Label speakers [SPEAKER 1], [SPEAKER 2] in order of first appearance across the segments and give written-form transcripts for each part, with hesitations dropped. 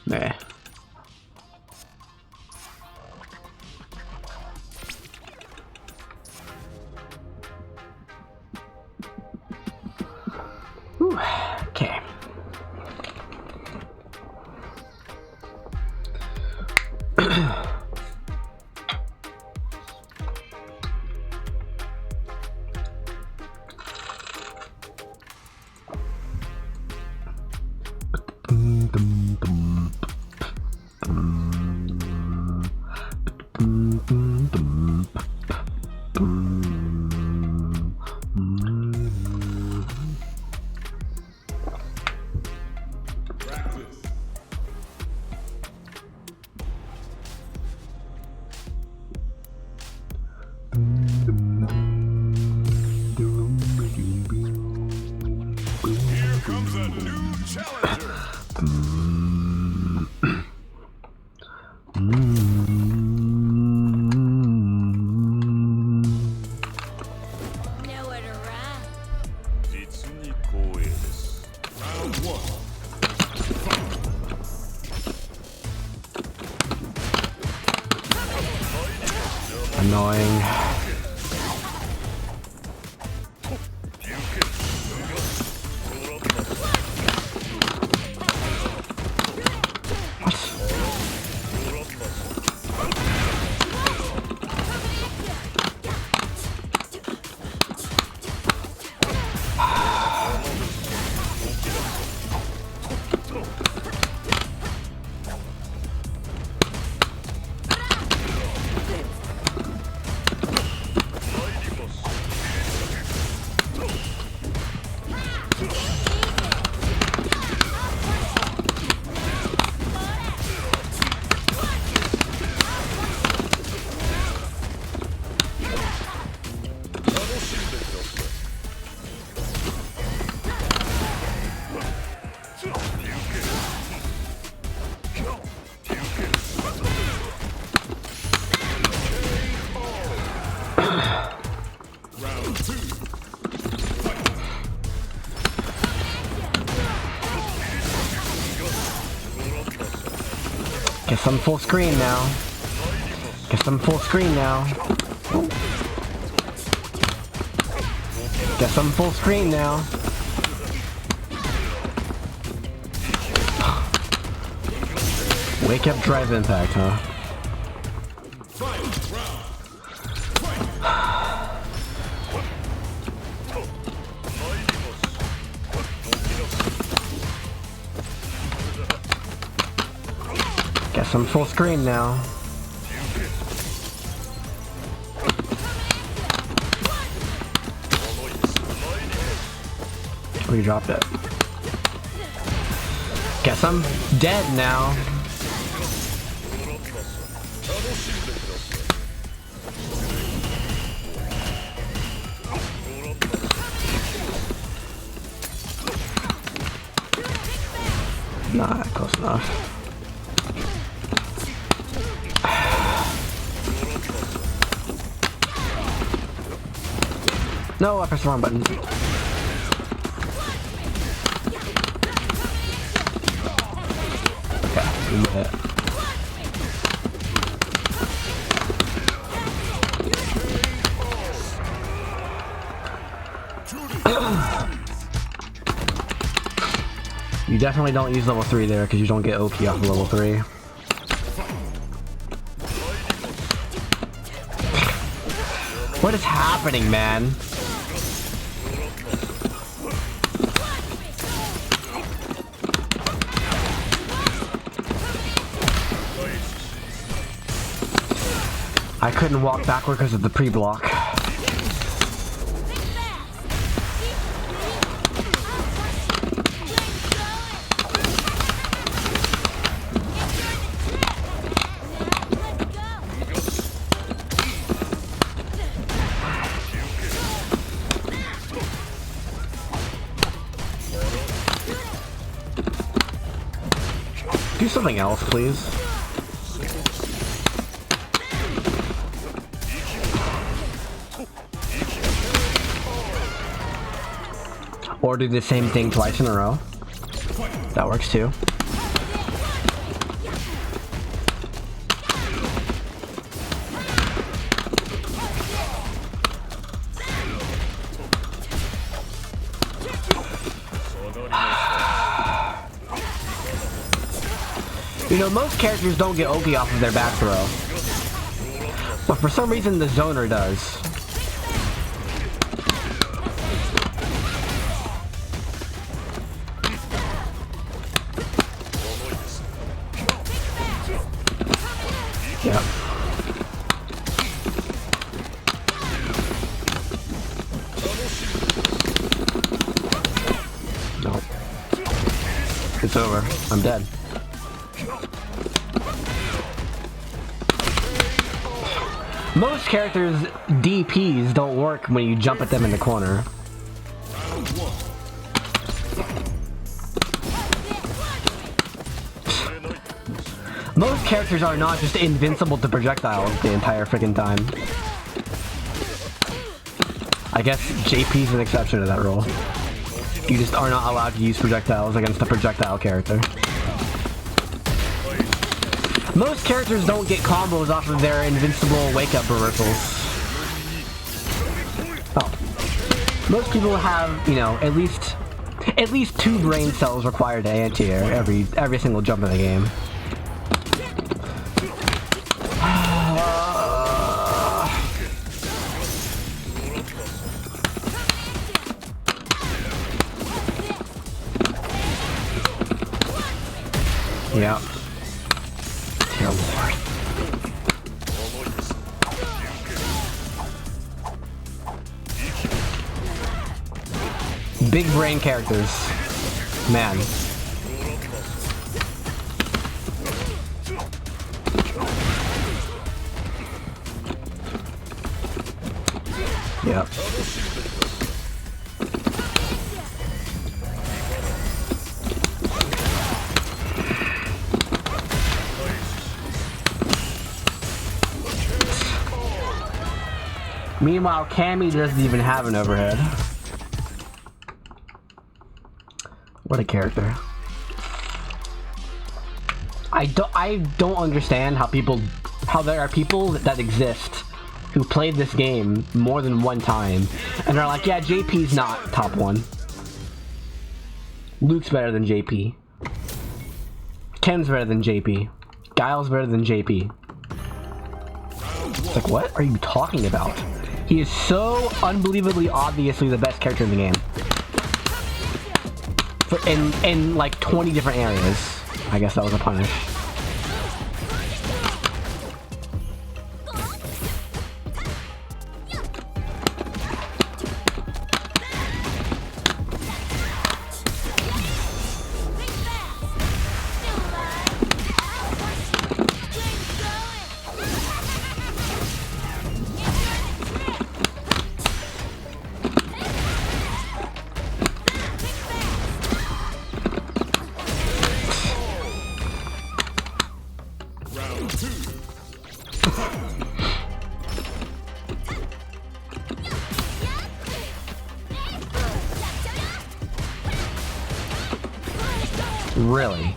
[SPEAKER 1] Nah. Whew. Okay.
[SPEAKER 2] Here comes a new challenger.
[SPEAKER 3] Nowhere to run.
[SPEAKER 2] 実に光栄です。Round 1.
[SPEAKER 1] Annoying. Guess I'm full screen now. Guess I'm full screen now. Guess I'm full screen now. Wake up drive impact, huh? Guess I'm full screen now. Oh, you dropped it. Guess I'm dead now. Not close enough. No, I pressed the wrong button. Okay, we did it. You definitely don't use level 3 there because you don't get OP off of level 3. What is happening, man? I couldn't walk backward because of the pre-block. Do something else, please. Or do the same thing twice in a row. That works too. You know, most characters don't get Oki off of their back throw. But for some reason, the Zoner does. Yep. Nope. It's over. I'm dead. Most characters' DPs don't work when you jump at them in the corner. Most characters are not just invincible to projectiles the entire freaking time. I guess JP's an exception to that rule. You just are not allowed to use projectiles against a projectile character. Most characters don't get combos off of their invincible wake-up reversals. Oh. Most people have, you know, at least 2 brain cells required to anti-air every single jump in the game. Yeah. Dear Lord. Big brain characters. Man. Yep. Meanwhile, Cammy doesn't even have an overhead. What a character. I don't understand how there are people that exist who played this game more than one time and are like, yeah, JP's not top 1. Luke's better than JP. Ken's better than JP. Guile's better than JP. It's like, what are you talking about? He is so unbelievably obviously the best character in the game. In like 20 different areas. I guess that was a punish. Really?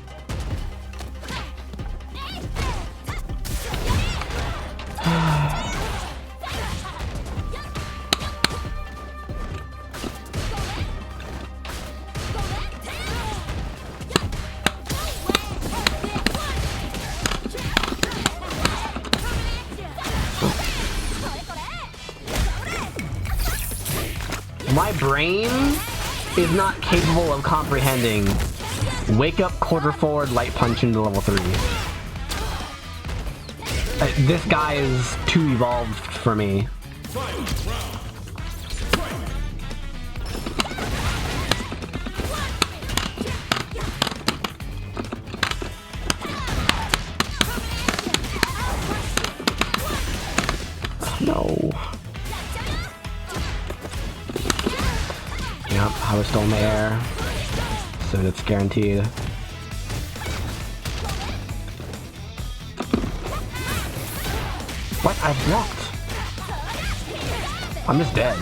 [SPEAKER 1] My brain is not capable of comprehending wake up, quarter forward, light punch into level 3. This guy is too evolved for me. No. Yep, I was still in the air. So it's guaranteed. I blocked. I'm just dead.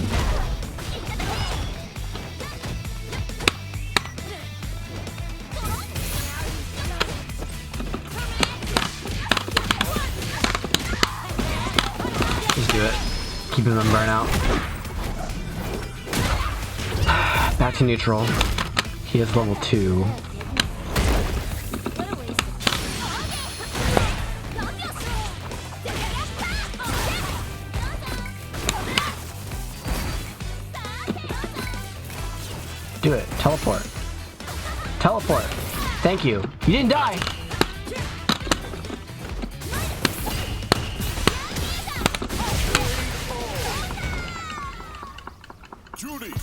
[SPEAKER 1] Just do it. Keep him on burnout. Back to neutral. He is level 2. Do it. Teleport. Teleport. Thank you. You didn't die.
[SPEAKER 2] Juri.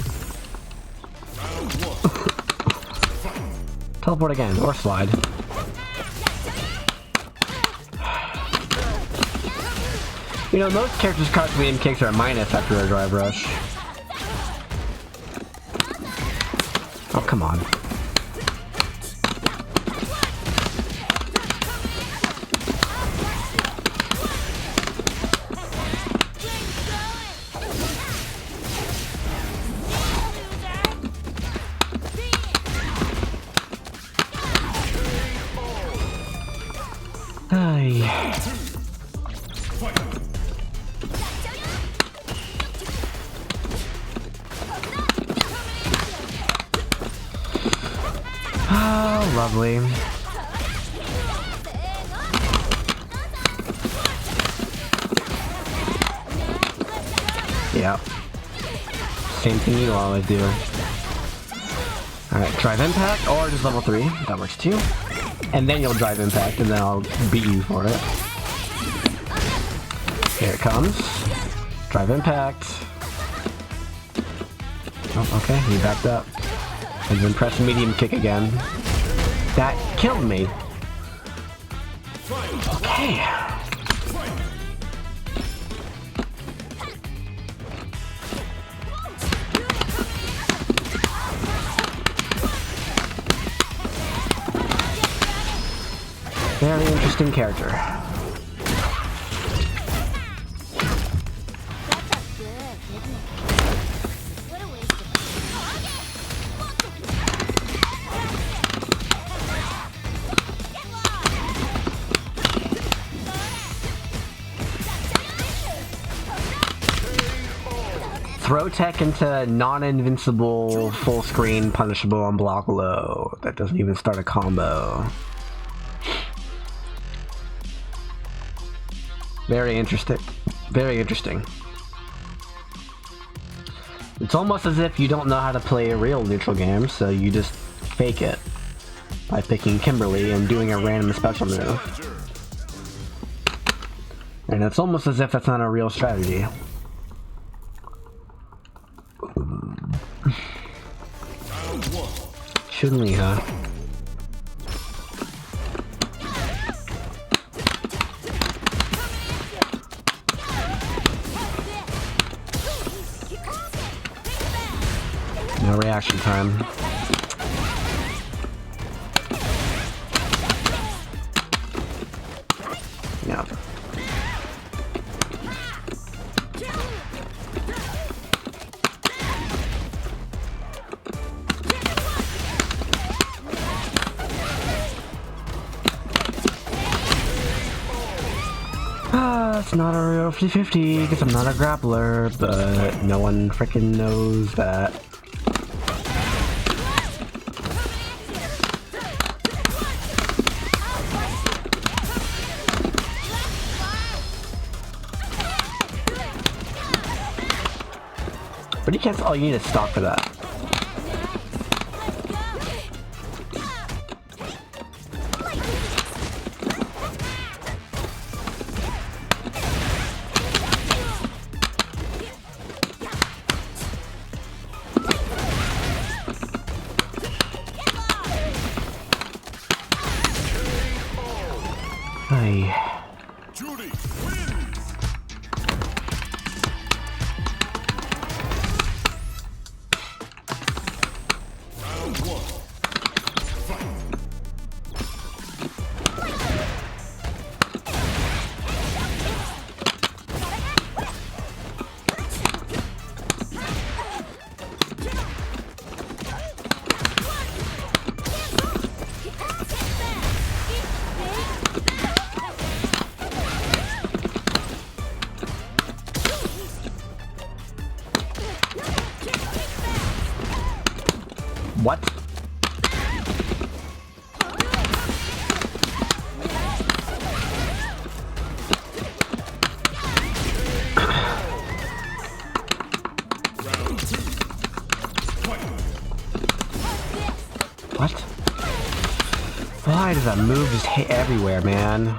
[SPEAKER 1] Teleport again, or slide. You know, most characters' cards medium kicks are a minus after a drive rush. Oh, come on. Oh, lovely. Yep. Same thing you always do. Alright, drive impact or just level 3. That works too. And then you'll drive impact and then I'll beat you for it. Here it comes. Drive impact. Oh, okay, he backed up. And then press medium kick again. That killed me. Okay. Very interesting character. Throw tech into non-invincible, full screen, punishable, unblockable. That doesn't even start a combo. Very interesting. Very interesting. It's almost as if you don't know how to play a real neutral game, so you just fake it by picking Kimberly and doing a random special move. And it's almost as if that's not a real strategy. Chun-Li, huh? No reaction time. Yeah. It's not a real 50-50 because I'm not a grappler, but no one freaking knows that. But you can't. Oh, you need a stock for that.
[SPEAKER 2] Juri.
[SPEAKER 1] Why does that move just hit everywhere, man?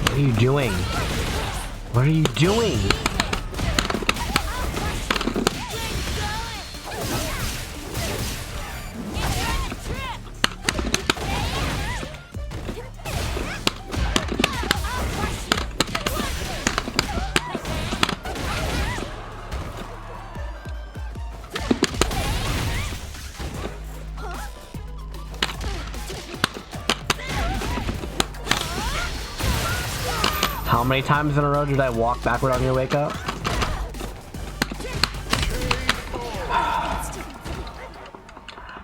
[SPEAKER 1] What are you doing? What are you doing? How many times in a row did I walk backward on your wake up?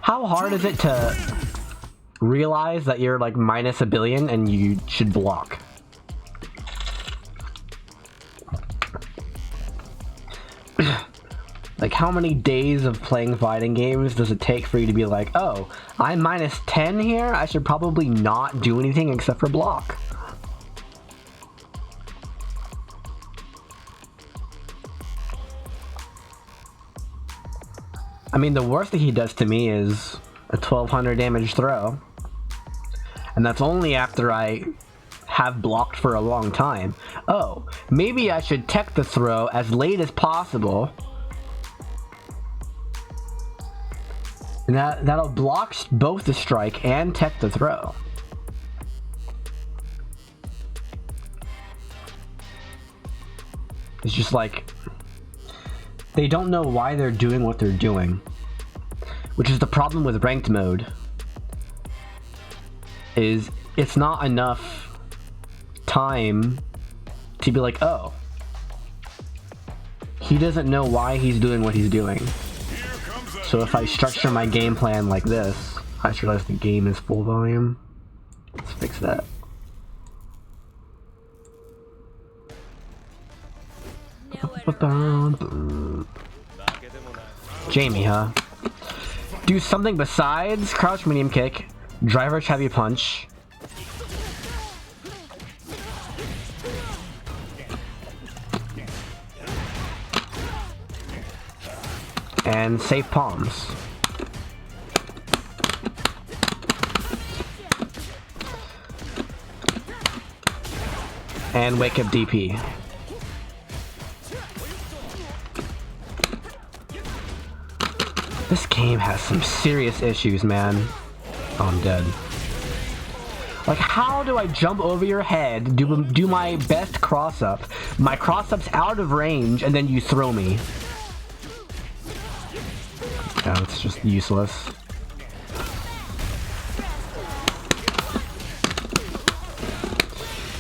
[SPEAKER 1] How hard is it to realize that you're like minus a billion and you should block? Like, how many days of playing fighting games does it take for you to be like, oh, I'm minus 10 here? I should probably not do anything except for block. I mean, the worst that he does to me is a 1200 damage throw. And that's only after I have blocked for a long time. Oh, maybe I should tech the throw as late as possible. And that'll block both the strike and tech the throw. It's just like, they don't know why they're doing what they're doing. Which is the problem with ranked mode. Is it's not enough time to be like, oh, he doesn't know why he's doing what he's doing. So if I structure my game plan like this, I just realized the game is full volume. Let's fix that. Jamie, huh? Do something besides crouch medium kick, driver heavy punch. And safe palms. And wake up DP. This game has some serious issues, man. Oh, I'm dead. Like, how do I jump over your head, do my best cross-up, my cross-up's out of range, and then you throw me? Yeah, it's just useless.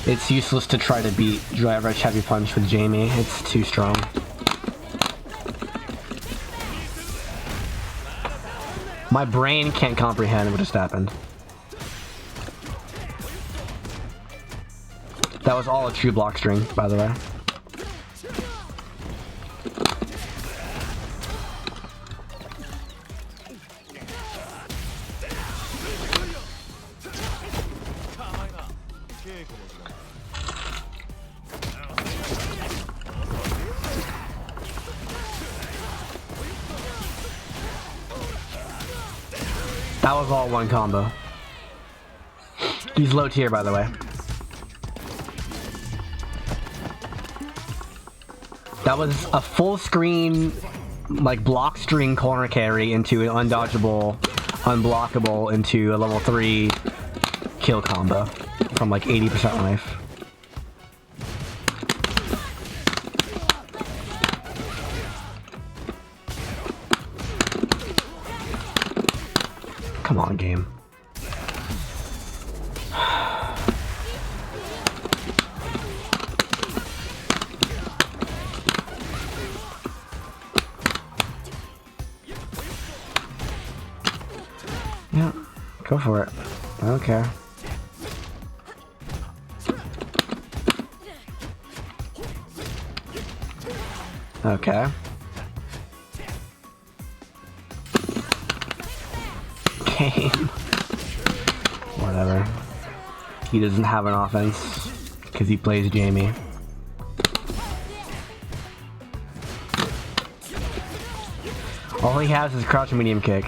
[SPEAKER 1] It's useless to try to beat Driver Edge Heavy Punch with Jamie. It's too strong. My brain can't comprehend what just happened. That was all a true block string, by the way. That was all one combo. He's low tier, by the way. That was a full screen like block string corner carry into an undodgeable, unblockable into a level 3 kill combo from like 80% life. Come on, game. Yeah, go for it. I don't care. Okay. Game. Whatever. He doesn't have an offense because he plays Jamie. All he has is crouch medium kick.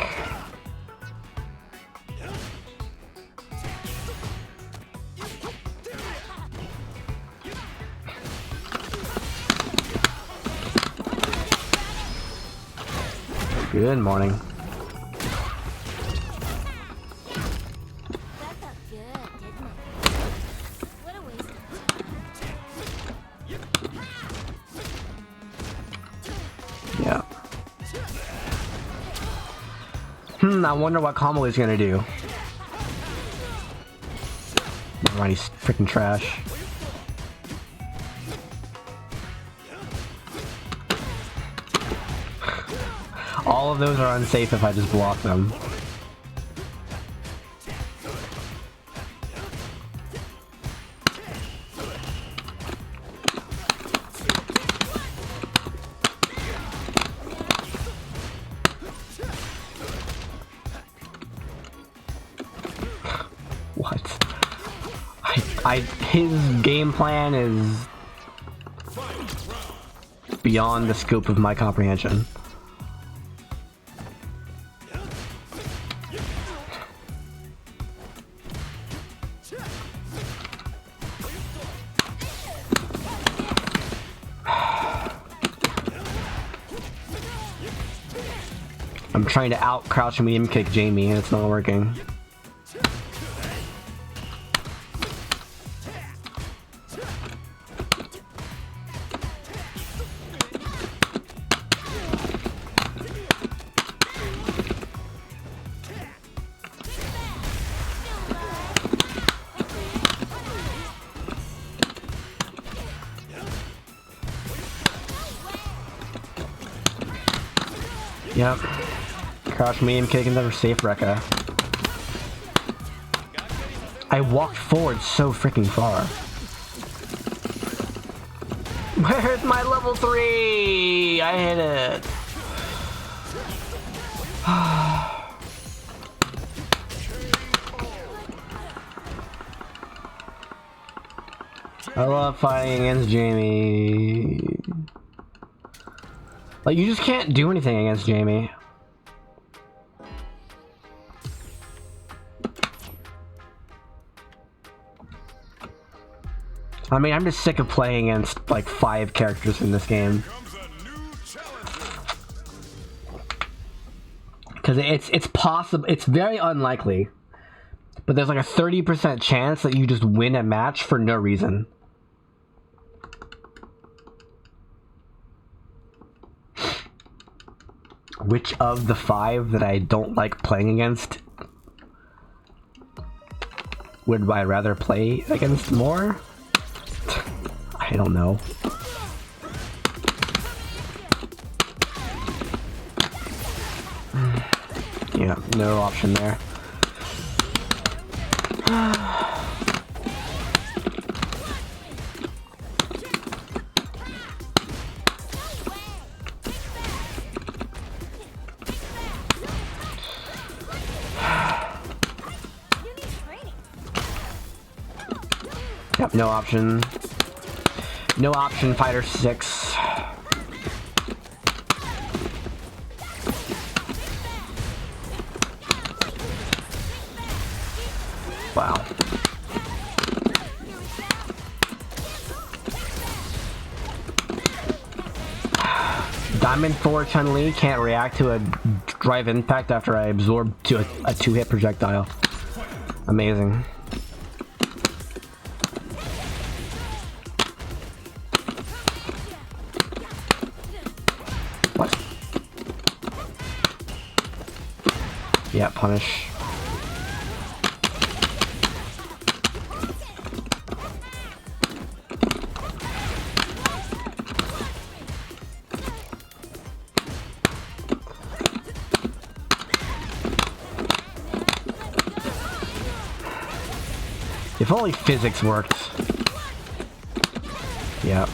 [SPEAKER 1] Good morning.
[SPEAKER 3] That felt good, didn't it? What a waste of time.
[SPEAKER 1] Yeah. I wonder what combo he's gonna do. Never mind, he's freaking trash. All of those are unsafe if I just block them. What? His game plan is beyond the scope of my comprehension. I'm trying to out crouch medium kick Jamie and it's not working. Yep. Crouch medium kick and never safe Rekka. I walked forward so freaking far. Where's my level 3? I hit it. I love fighting against Jamie. Like, you just can't do anything against Jamie. I mean, I'm just sick of playing against, like, 5 characters in this game. Because it's possible, it's very unlikely, but there's like a 30% chance that you just win a match for no reason. Which of the 5 that I don't like playing against would I rather play against more? I don't know. Yeah, no option there. Yep, no option. No option, Fighter 6. Wow. I'm in Thor Chun-Li, can't react to a drive impact after I absorb to a 2-hit projectile. Amazing. What? Yeah, punish. If only physics worked. Yeah.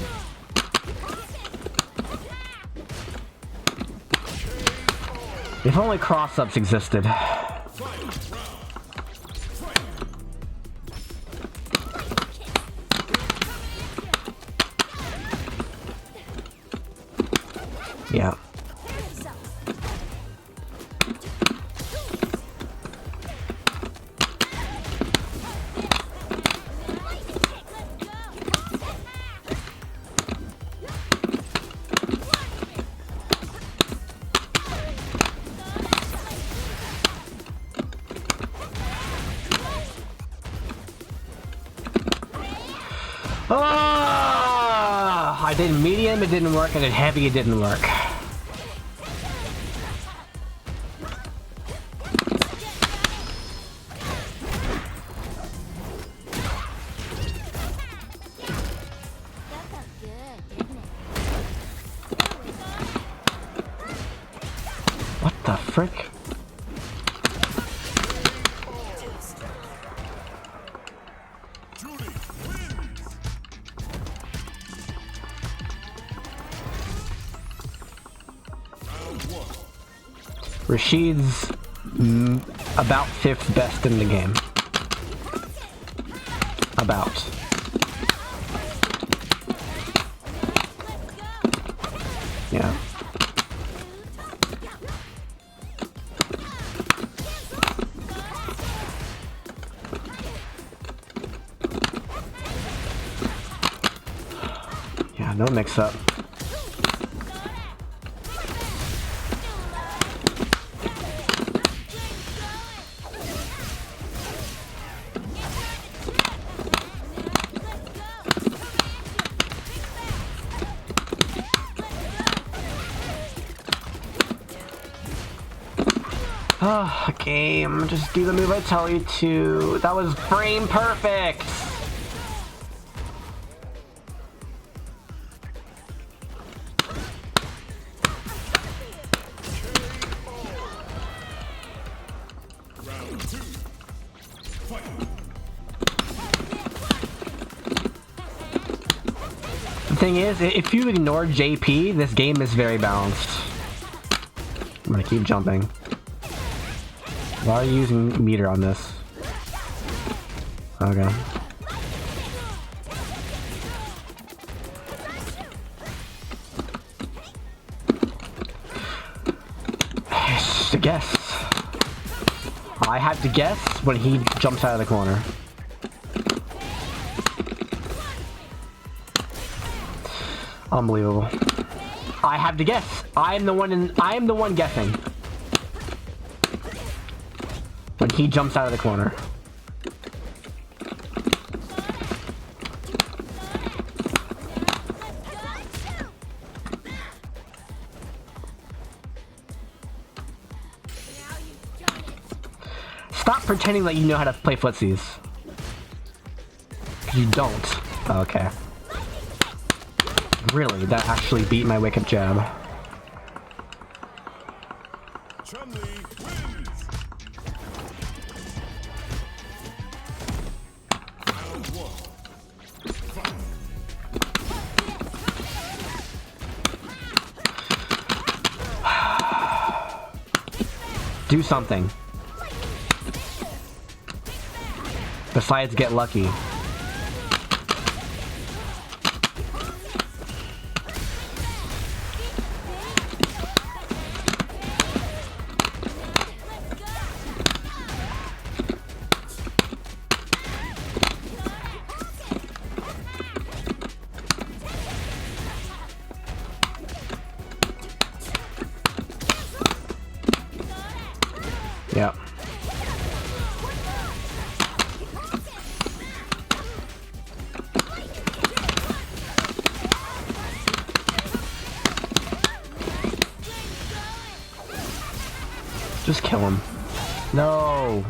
[SPEAKER 1] If only cross-ups existed. Yeah. I did medium, it didn't work, and did heavy, it didn't work.
[SPEAKER 3] That felt good, didn't it?
[SPEAKER 1] What the frick?
[SPEAKER 2] Juri wins. Round 1.
[SPEAKER 1] Rashid's about 5th best in the game. About. Yeah. Yeah, no mix up. Oh, game. Just do the move I tell you to. That was frame perfect.
[SPEAKER 2] Round 2. Fight.
[SPEAKER 1] The thing is, if you ignore JP, this game is very balanced. I'm gonna keep jumping. Why are you using meter on this? Okay. It's a guess. I had to guess when he jumps out of the corner. Unbelievable. I have to guess. I am the one guessing. When he jumps out of the corner. Stop pretending that you know how to play footsies. You don't. Okay. Really, that actually beat my wake-up jab.
[SPEAKER 2] Chun-Li wins. Round 1. Fight.
[SPEAKER 1] Do something. Besides get lucky. Yep. Just kill him. No.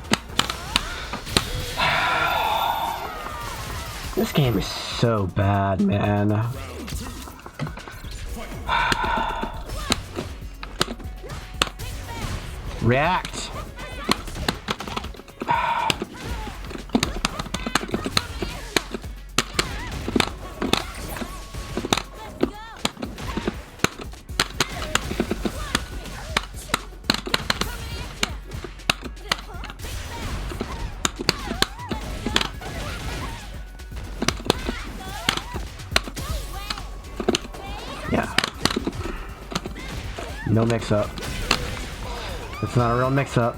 [SPEAKER 1] This game is so bad, man. React. Yeah. No mix-up. It's not a real mix-up.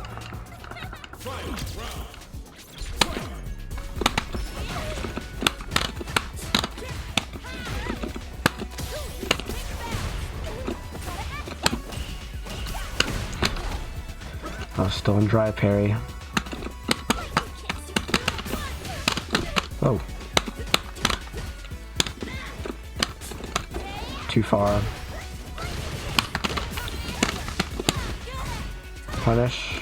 [SPEAKER 1] Oh, still in dry parry. Oh. Too far. Punish.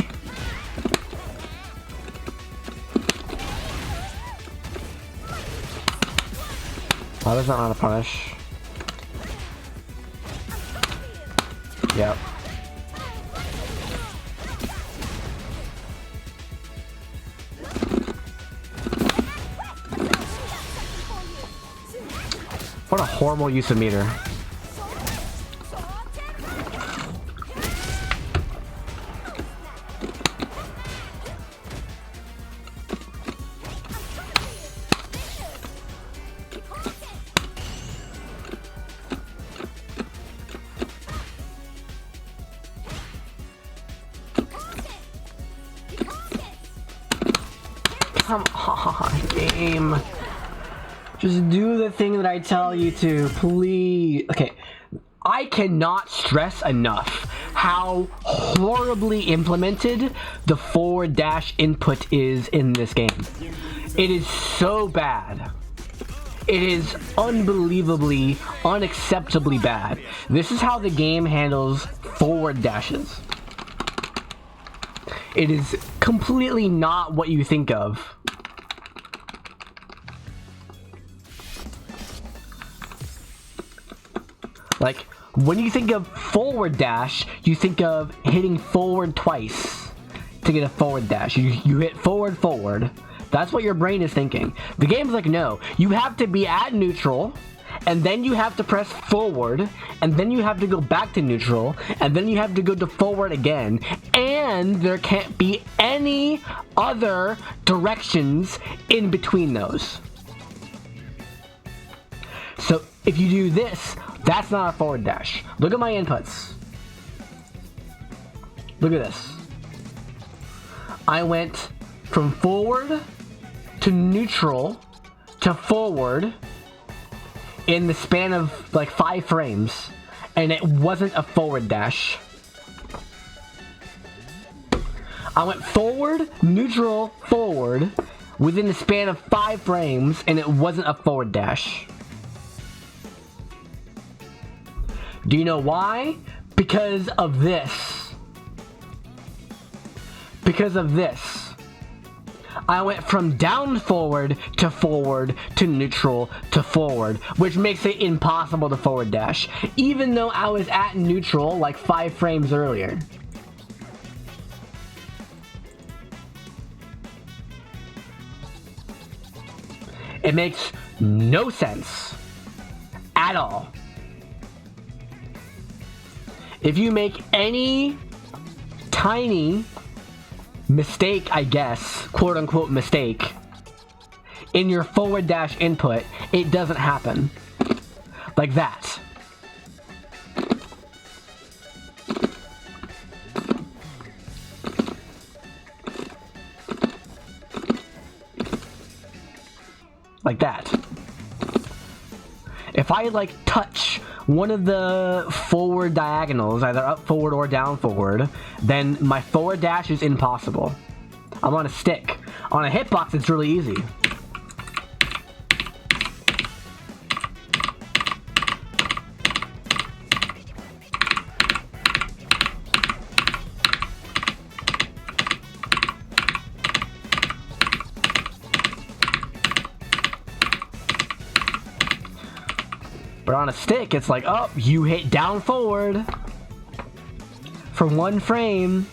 [SPEAKER 1] Why does that not a punish? Yep. What a horrible use of meter. Come on, game. Just do the thing that I tell you to, please. Okay, I cannot stress enough how horribly implemented the forward dash input is in this game. It is so bad. It is unbelievably, unacceptably bad. This is how the game handles forward dashes. It is completely not what you think of. Like, when you think of forward dash, you think of hitting forward twice to get a forward dash. You hit forward, forward. That's what your brain is thinking. The game's like, no, you have to be at neutral, and then you have to press forward, and then you have to go back to neutral, and then you have to go to forward again, and there can't be any other directions in between those. So if you do this, that's not a forward dash. Look at my inputs. Look at this. I went from forward to neutral to forward in the span of like 5 frames, and it wasn't a forward dash. I went forward, neutral, forward within the span of 5 frames, and it wasn't a forward dash. Do you know why? Because of this. Because of this. I went from down forward to neutral to forward, which makes it impossible to forward dash, even though I was at neutral like 5 frames earlier. It makes no sense at all. If you make any tiny mistake, I guess, quote unquote mistake, in your forward dash input, it doesn't happen. Like that. Like that. If I like touch one of the forward diagonals, either up forward or down forward, then my forward dash is impossible. I'm on a stick. On a hitbox, it's really easy. But on a stick, it's like, oh, you hit down forward for 1 frame.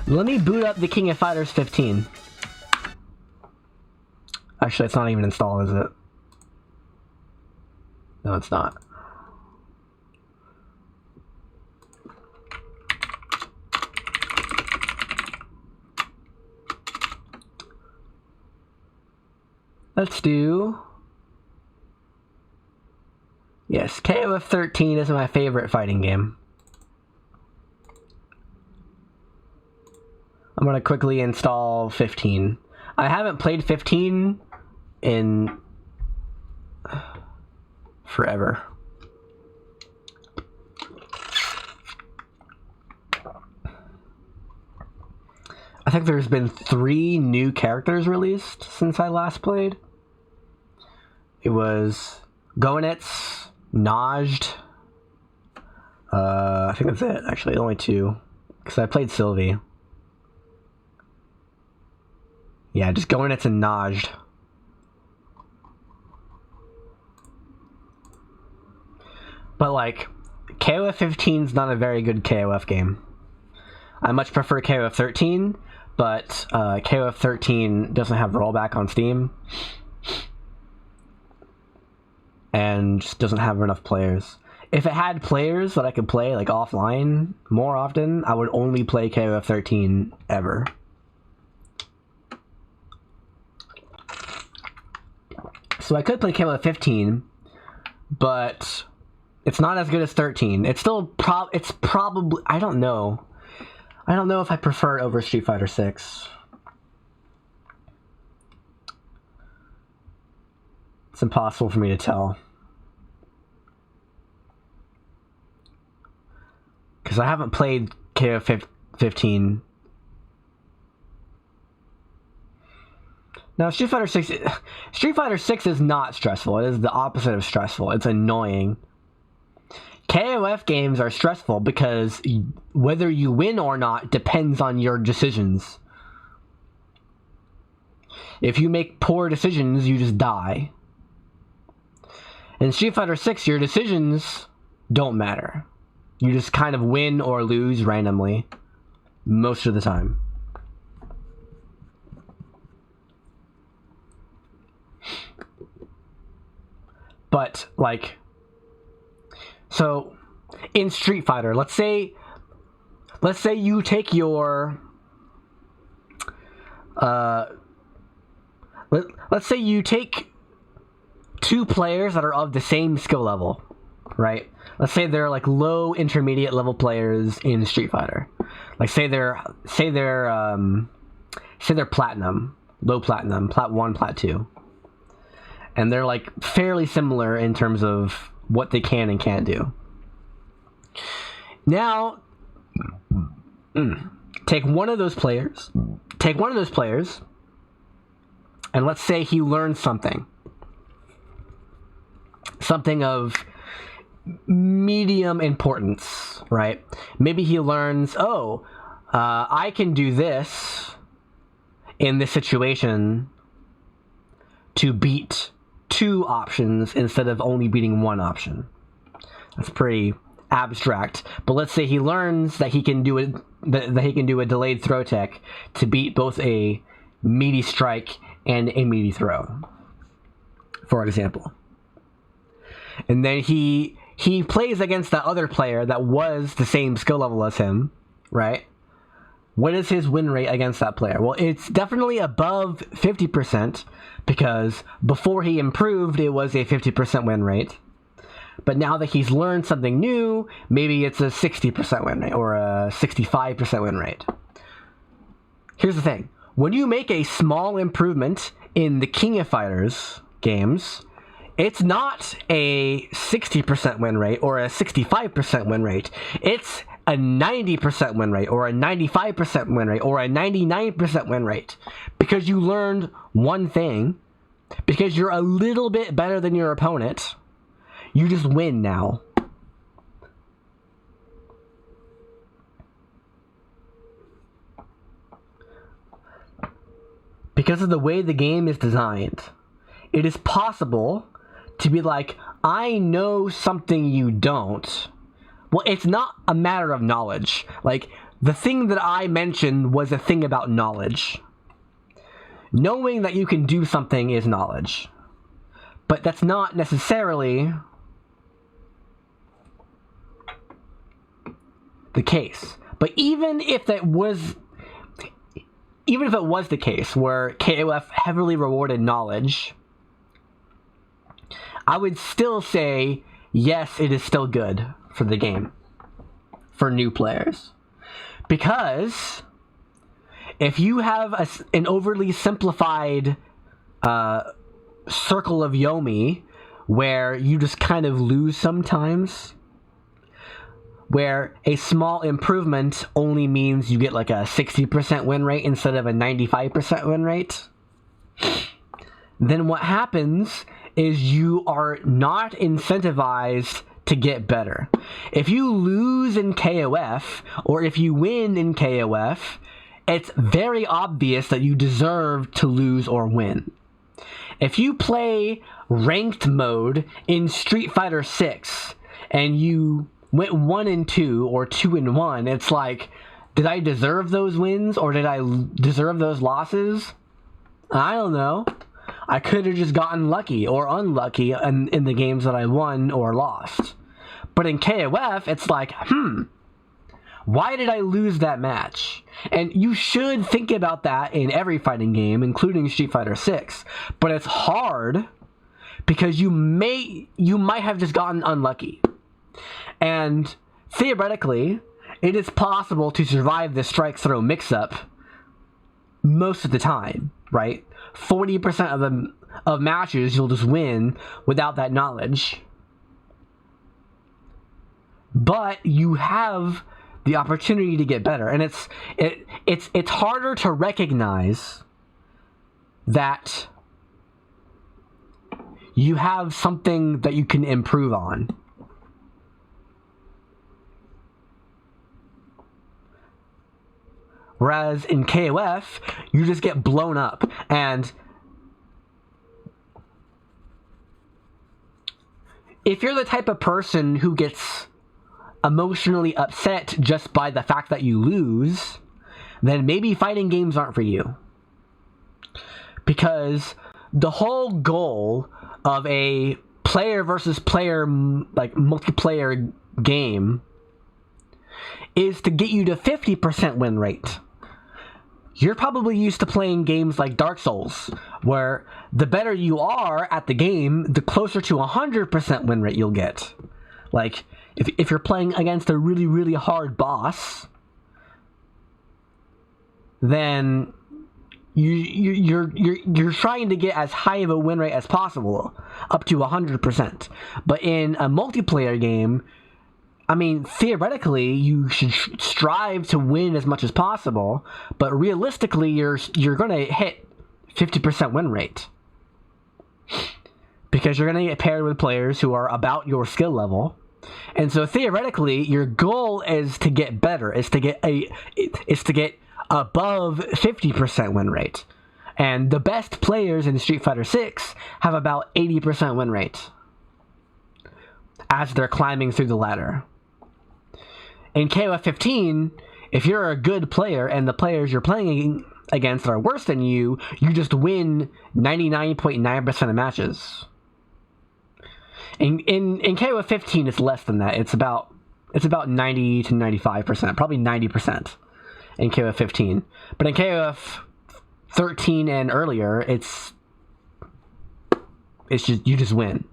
[SPEAKER 1] Let me boot up the King of Fighters 15. Actually, it's not even installed, is it? No, it's not. Let's do... Yes, KOF 13 is my favorite fighting game. I'm gonna quickly install 15. I haven't played 15 in... forever. I think there's been 3 new characters released since I last played. It was Gonitz, Najd. I think that's it, actually, only 2. Because I played Sylvie. Yeah, just Gonitz and Najd. But, like, KOF 15 is not a very good KOF game. I much prefer KOF 13, but KOF 13 doesn't have rollback on Steam. And just doesn't have enough players. If it had players that I could play, like, offline more often, I would only play KOF 13 ever. So I could play KOF 15, but it's not as good as 13. It's still it's probably, I don't know. I don't know if I prefer it over Street Fighter 6. It's impossible for me to tell. Because I haven't played KOF 15. Now, Street Fighter 6 is not stressful. It is the opposite of stressful. It's annoying. KOF games are stressful because whether you win or not depends on your decisions. If you make poor decisions, you just die. In Street Fighter 6, your decisions don't matter. You just kind of win or lose randomly most of the time. But, like, so in Street Fighter, let's say you take your let's say you take 2 players that are of the same skill level, right? Let's say they're like low intermediate level players in Street Fighter. Like say they're platinum, low platinum, plat 1, plat 2. And they're like fairly similar in terms of what they can and can't do. Now, take one of those players, and let's say he learns something of medium importance, right? Maybe he learns, I can do this in this situation to beat 2 options instead of only beating 1 option. That's pretty abstract. But let's say he learns that he can do a delayed throw tech to beat both a meaty strike and a meaty throw, for example. And then he plays against that other player that was the same skill level as him, right? What is his win rate against that player? Well, it's definitely above 50%, because before he improved, it was a 50% win rate. But now that he's learned something new, maybe it's a 60% win rate or a 65% win rate. here's the thing. When you make a small improvement in the King of Fighters games, it's not a 60% win rate or a 65% win rate. It's a 90% win rate or a 95% win rate or a 99% win rate. Because you learned one thing, because you're a little bit better than your opponent, you just win now. Because of the way the game is designed, it is possible to be like, I know something you don't. Well, it's not a matter of knowledge. Like, the thing that I mentioned was a thing about knowledge. Knowing that you can do something is knowledge. But that's not necessarily the case. But even if it was the case where KOF heavily rewarded knowledge, I would still say, yes, it is still good for the game, for new players. Because if you have an overly simplified circle of Yomi where you just kind of lose sometimes, where a small improvement only means you get like a 60% win rate instead of a 95% win rate, then what happens is you are not incentivized to get better. If you lose in KOF, or if you win in KOF, it's very obvious that you deserve to lose or win. If you play ranked mode in Street Fighter 6 and you went 1-2 or 2-1, it's like, did I deserve those wins or did I deserve those losses? I don't know. I could have just gotten lucky or unlucky in the games that I won or lost. But in KOF, it's like, why did I lose that match? And you should think about that in every fighting game, including Street Fighter 6. But it's hard because you might have just gotten unlucky. And theoretically, it is possible to survive the strike throw mix-up most of the time, right? 40% of matches you'll just win without that knowledge. But you have the opportunity to get better, and it's harder to recognize that you have something that you can improve on. Whereas in KOF, you just get blown up, and if you're the type of person who gets emotionally upset just by the fact that you lose, then maybe fighting games aren't for you. Because the whole goal of a player versus player, like multiplayer game, is to get you to 50% win rate. You're probably used to playing games like Dark Souls, where the better you are at the game, the closer to 100% win rate you'll get. Like, if you're playing against a really, really hard boss, then you're trying to get as high of a win rate as possible, up to 100%. But in a multiplayer game, I mean, theoretically, you should strive to win as much as possible, but realistically, you're going to hit 50% win rate. Because you're going to get paired with players who are about your skill level. And so theoretically, your goal is to get better, is to get above 50% win rate. And the best players in Street Fighter 6 have about 80% win rate as they're climbing through the ladder. In KOF 15, if you're a good player and the players you're playing against are worse than you, you just win 99.9% of matches. In KOF 15, it's less than that. It's about 90 to 95%, probably 90% in KOF 15. But in KOF 13 and earlier, it's just you just win,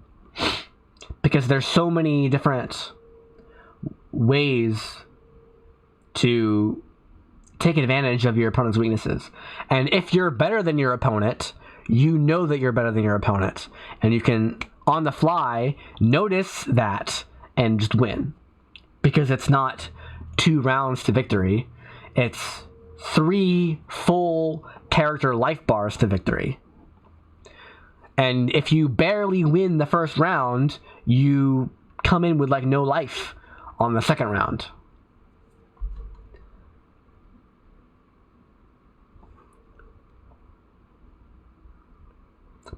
[SPEAKER 1] because there's so many different ways to take advantage of your opponent's weaknesses. And if you're better than your opponent, you know that you're better than your opponent. And you can, on the fly, notice that and just win. Because it's not 2 rounds to victory. It's 3 full character life bars to victory. And if you barely win the first round, you come in with like no life on the second round.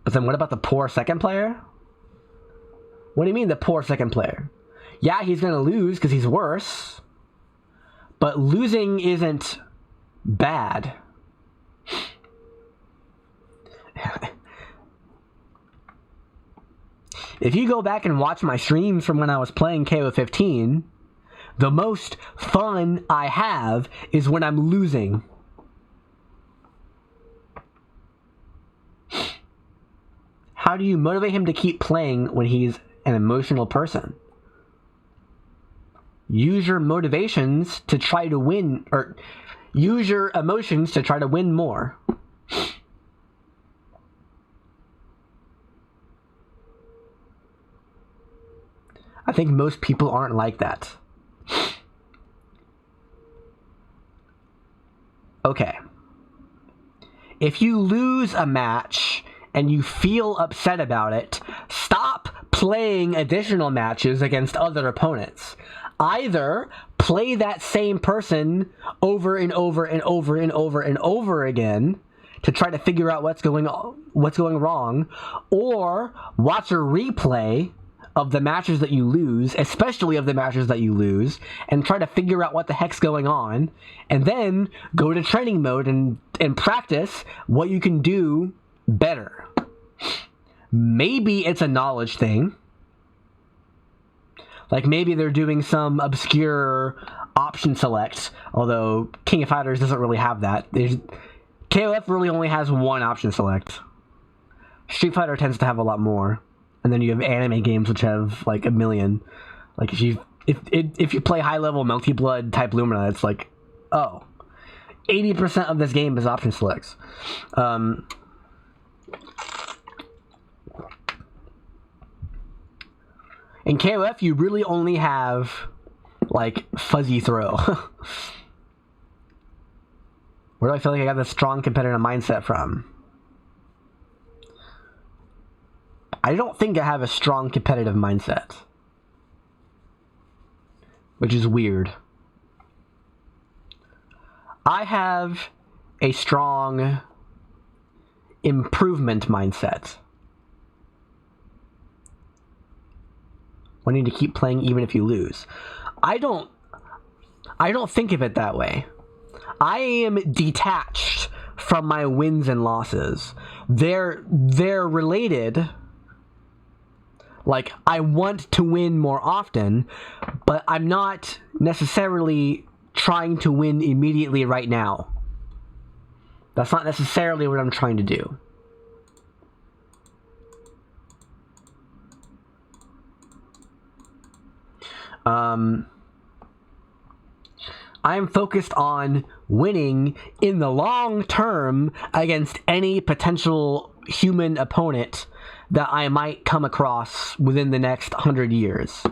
[SPEAKER 1] But then what about the poor second player? What do you mean the poor second player? Yeah, he's going to lose because he's worse. But losing isn't bad. If you go back and watch my streams from when I was playing KO15, the most fun I have is when I'm losing. How do you motivate him to keep playing when he's an emotional person? Use your motivations to try to win, or use your emotions to try to win more. I think most people aren't like that. Okay. If you lose a match and you feel upset about it, stop playing additional matches against other opponents. Either play that same person over and over and over and over and over again to try to figure out what's going wrong, or watch a replay of the matches that you lose, especially of the matches that you lose, and try to figure out what the heck's going on, and then go to training mode and practice what you can do better. Maybe it's a knowledge thing. Like maybe they're doing some obscure option select, although King of Fighters doesn't really have that. KOF really only has 1 option select. Street Fighter tends to have a lot more. And then you have anime games which have like a million. Like if you play high level Multi Blood type Lumina, it's like, oh, 80% of this game is option selects. In KOF, you really only have like fuzzy throw. Where do I feel like I got this strong competitive mindset from? I don't think I have a strong competitive mindset. Which is weird. I have a strong improvement mindset. Wanting to keep playing even if you lose. I don't think of it that way. I am detached from my wins and losses. They're related. Like, I want to win more often, but I'm not necessarily trying to win immediately right now. That's not necessarily what I'm trying to do. I'm focused on winning in the long term against any potential human opponent that I might come across within the next 100 years.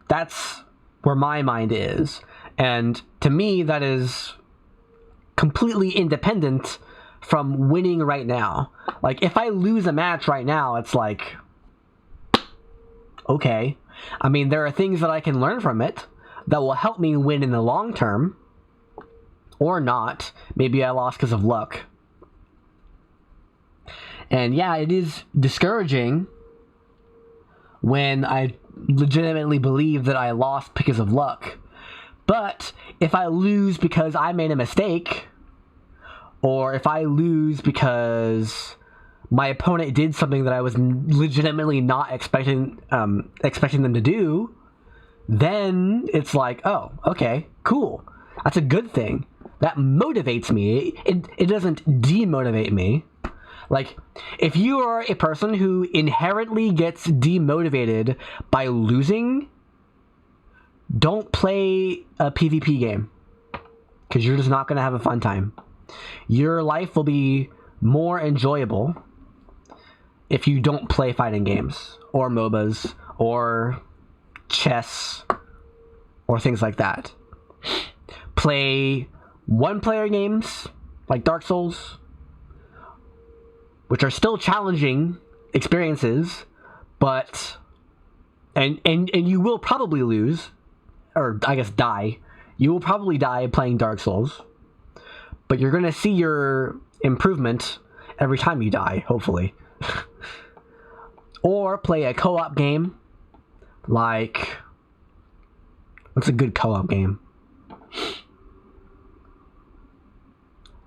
[SPEAKER 1] That's where my mind is. And to me, that is completely independent from winning right now. Like, if I lose a match right now, it's like, okay. I mean, there are things that I can learn from it that will help me win in the long term. Or not. Maybe I lost because of luck. And yeah, it is discouraging when I legitimately believe that I lost because of luck. But if I lose because I made a mistake, or if I lose because my opponent did something that I was legitimately not expecting them to do, then it's like, oh, okay, cool. That's a good thing. That motivates me. It doesn't demotivate me. Like, if you are a person who inherently gets demotivated by losing, don't play a PvP game. because you're just not going to have a fun time. Your life will be more enjoyable if you don't play fighting games or MOBAs or chess or things like that. Play one-player games like Dark Souls, which are still challenging experiences, but and you will probably lose, or I guess die. You will probably die playing Dark Souls, but you're gonna see your improvement every time you die, hopefully. Or play a co-op game like, what's a good co-op game?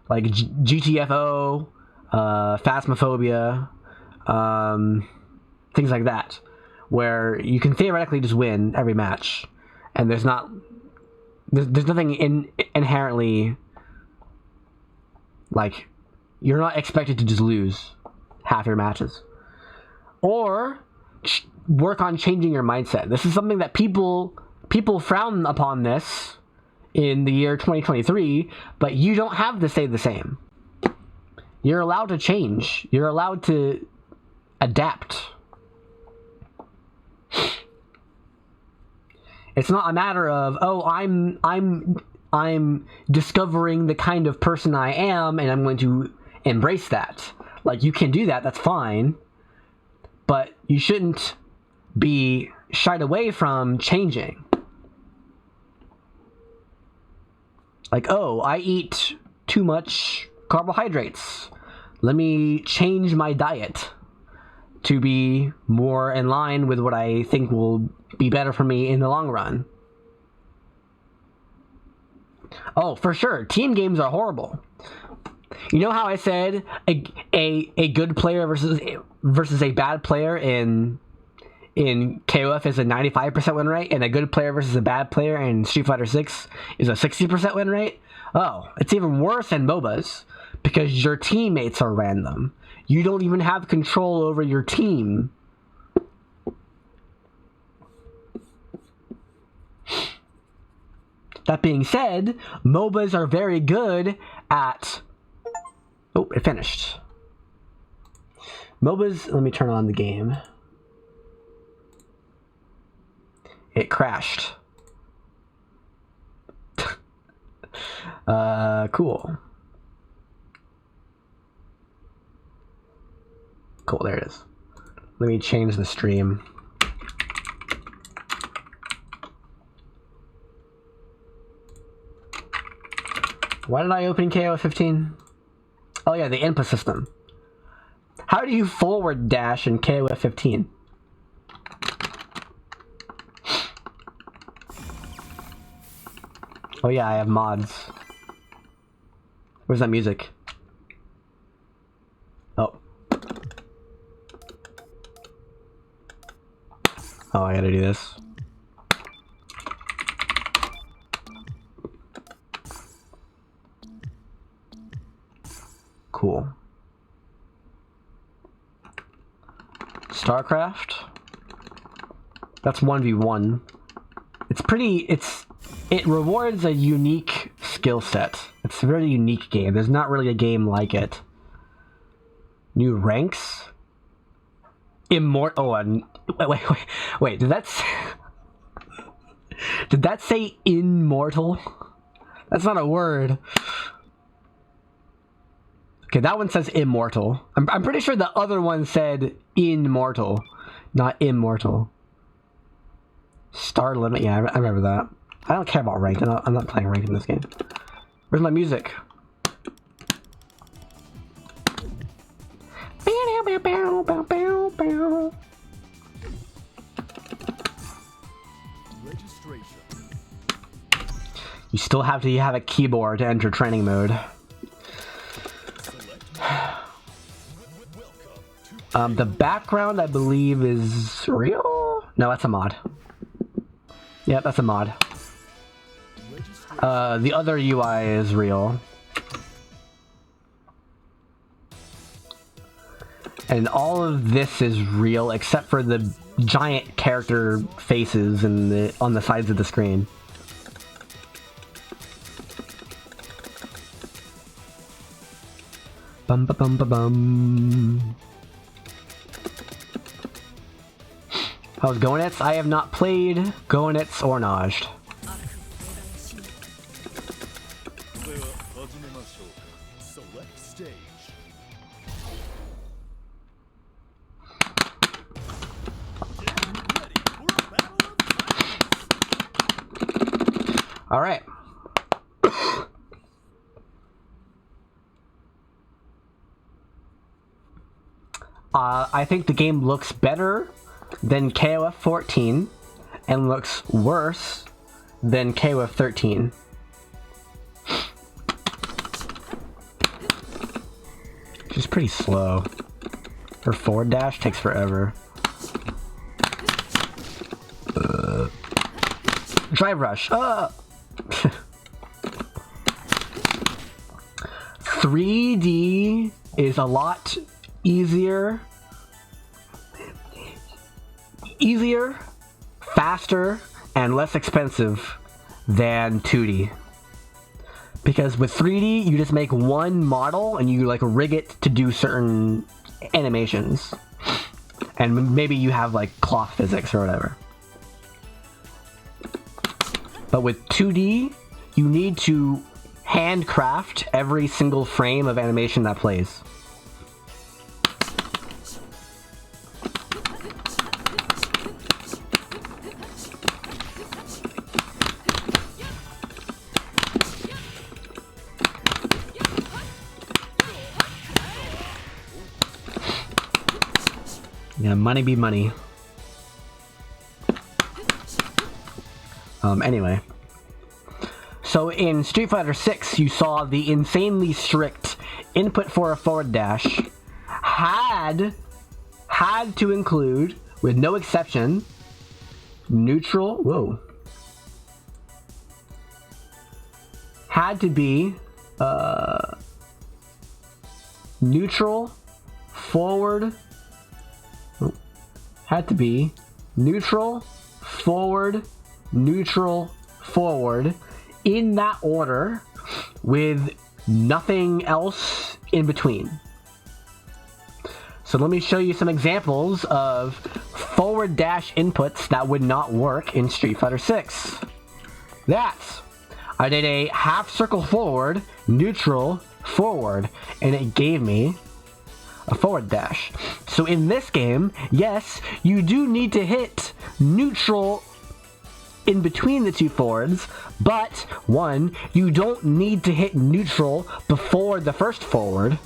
[SPEAKER 1] Like GTFO, Phasmophobia, things like that, where you can theoretically just win every match, and there's nothing inherently, like, you're not expected to just lose half your matches. Or work on changing your mindset. This is something that people frown upon this in the year 2023, but you don't have to stay the same. You're allowed to change. You're allowed to adapt. It's not a matter of, oh, I'm discovering the kind of person I am and I'm going to embrace that. Like, you can do that, that's fine, but you shouldn't be shied away from changing. Like, oh, I eat too much carbohydrates. Let me change my diet to be more in line with what I think will be better for me in the long run. Oh, for sure, team games are horrible. You know how I said a good player versus a bad player in KOF is a 95% win rate, and a good player versus a bad player in Street Fighter 6 is a 60% win rate? Oh, it's even worse in MOBAs, because your teammates are random. You don't even have control over your team. That being said, MOBAs are very good at... Oh, it finished. MOBAs... Let me turn on the game. It crashed. Cool. Cool, there it is. Let me change the stream. Why did I open KO 15? Oh yeah, the input system. How do you forward dash in KO 15? Oh yeah, I have mods. Where's that music? Oh. Oh, I gotta do this. Cool. StarCraft? That's 1v1. It's pretty, it rewards a unique skill set. It's a very unique game. There's not really a game like it. New ranks? Immortal. Oh, wait. Did that say immortal? That's not a word. Okay, that one says immortal. I'm pretty sure the other one said immortal, not immortal. Star limit. Yeah, I remember that. I don't care about ranked. I'm not playing ranked in this game. Where's my music? You still have to have a keyboard to enter training mode. The background, I believe, is real? No, that's a mod. Yeah, that's a mod. The other UI is real. And all of this is real, except for the giant character faces on the sides of the screen. Bum ba bum ba bum. How's Gonets? I have not played Gonets or Naged.
[SPEAKER 2] では始めましょうか。Select stage. Get ready for a battle of titans.
[SPEAKER 1] All right. I think the game looks better than KOF 14 and looks worse than KOF 13. She's pretty slow. Her forward dash takes forever. Drive rush. 3D is a lot easier, faster, and less expensive than 2D. Because with 3D, you just make one model and you like rig it to do certain animations. And maybe you have like cloth physics or whatever. But with 2D, you need to handcraft every single frame of animation that plays. Yeah, money be money. Anyway. So in Street Fighter 6, you saw the insanely strict input for a forward dash had to include, with no exception, neutral, had to be neutral, forward, had to be neutral, forward, neutral, forward, in that order, with nothing else in between. So let me show you some examples of forward dash inputs that would not work in Street Fighter 6. I did a half circle forward, neutral, forward, and it gave me a forward dash. So in this game, yes, you do need to hit neutral in between the two forwards, but one, you don't need to hit neutral before the first forward.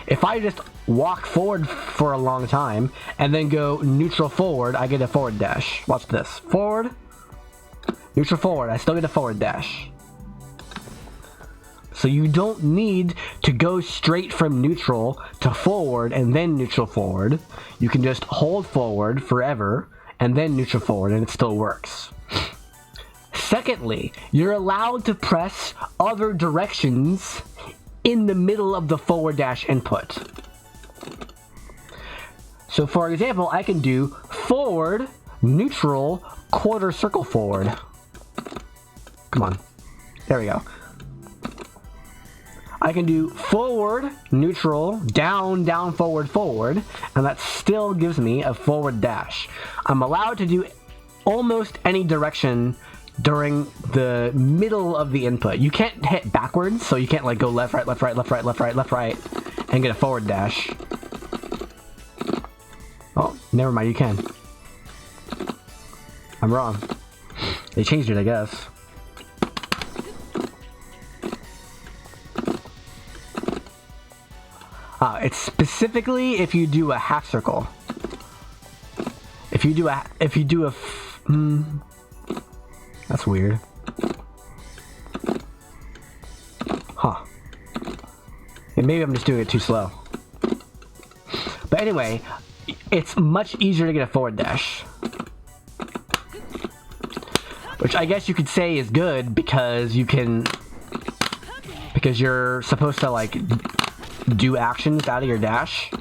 [SPEAKER 1] If I just walk forward for a long time and then go neutral forward, I get a forward dash. Watch this. Forward, neutral forward, I still get a forward dash. So you don't need to go straight from neutral to forward and then neutral forward. You can just hold forward forever and then neutral forward, and it still works. Secondly, you're allowed to press other directions in the middle of the forward dash input. So for example, I can do forward, neutral, quarter circle forward. Come on. There we go. I can do forward, neutral, down, down, forward, forward, and that still gives me a forward dash. I'm allowed to do almost any direction during the middle of the input. You can't hit backwards, so you can't like go left, right, left, right, left, right, left, right, left, right, and get a forward dash. Oh, never mind, you can. I'm wrong. They changed it, I guess. It's specifically if you do a half circle. If you do a, that's weird. Huh. And maybe I'm just doing it too slow. But anyway, it's much easier to get a forward dash. Which I guess you could say is good because you can, because you're supposed to like do actions out of your dash.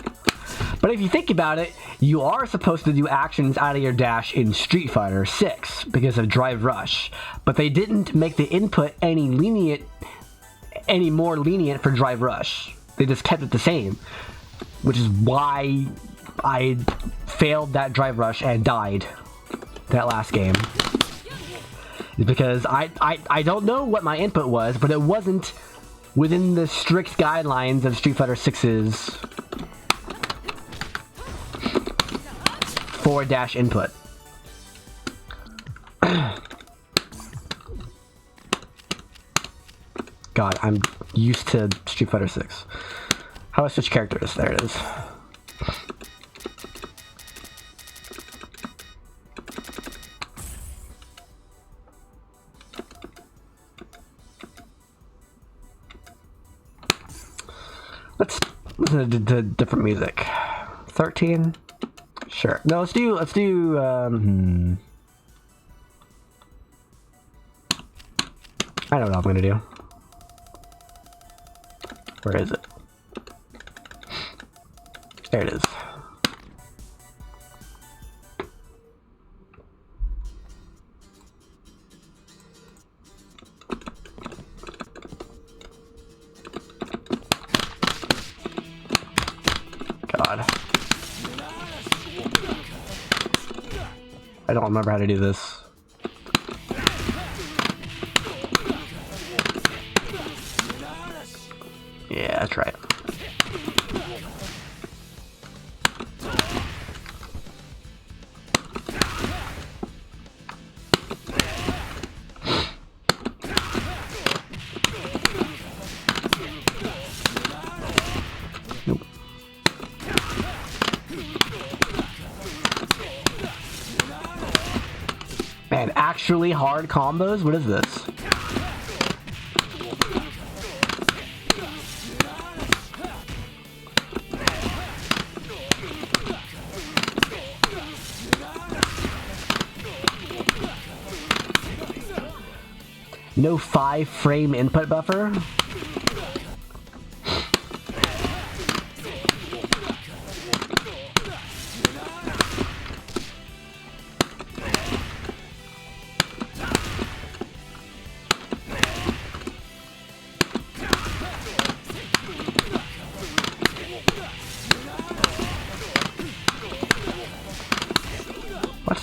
[SPEAKER 1] But if you think about it, you are supposed to do actions out of your dash in Street Fighter 6 because of Drive Rush, but they didn't make the input any lenient any more lenient for Drive Rush. They just kept it the same, which is why I failed that Drive Rush and died that last game. It's because I don't know what my input was, but it wasn't within the strict guidelines of Street Fighter 6's forward dash input. God, I'm used to Street Fighter 6. How do I switch characters? There it is. Let's listen to different music. 13? Sure. No, let's do I don't know what I'm gonna do. Where is it? There it is. God. I don't remember how to do this. Yeah, that's right. Nope. Man, actually hard combos? What is this? No 5-frame input buffer? What?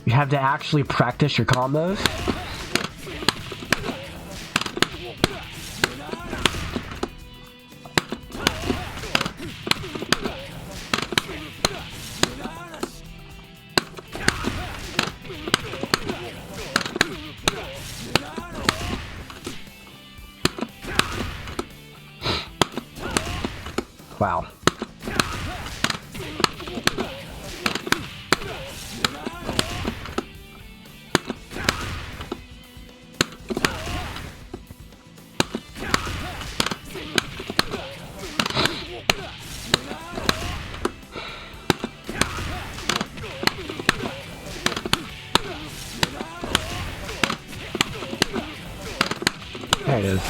[SPEAKER 1] You have to actually practice your combos? Wow. There it is.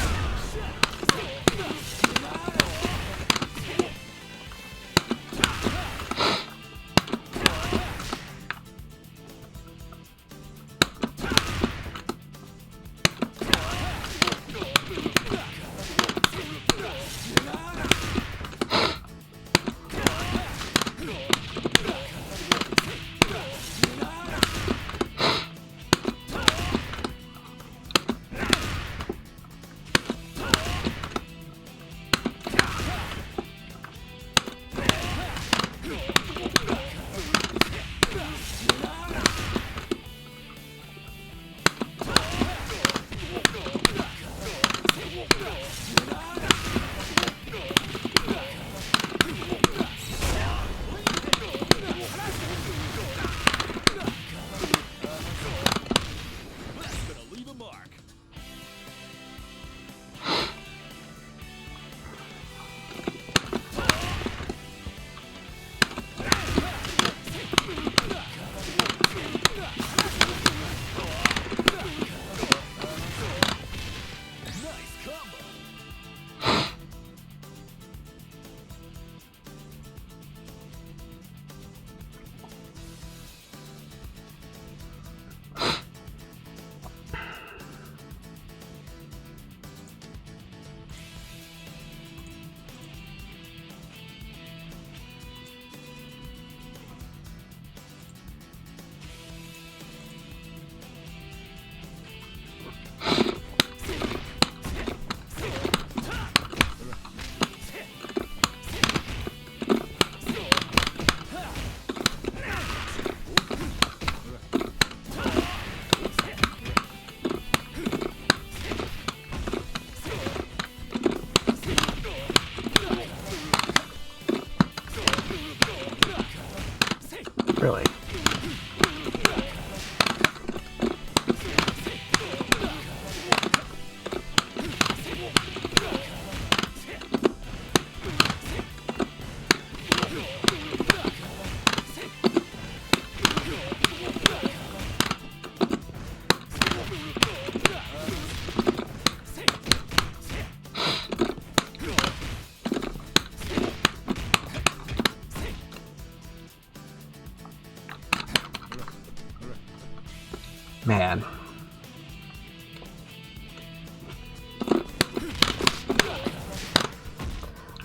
[SPEAKER 1] Man.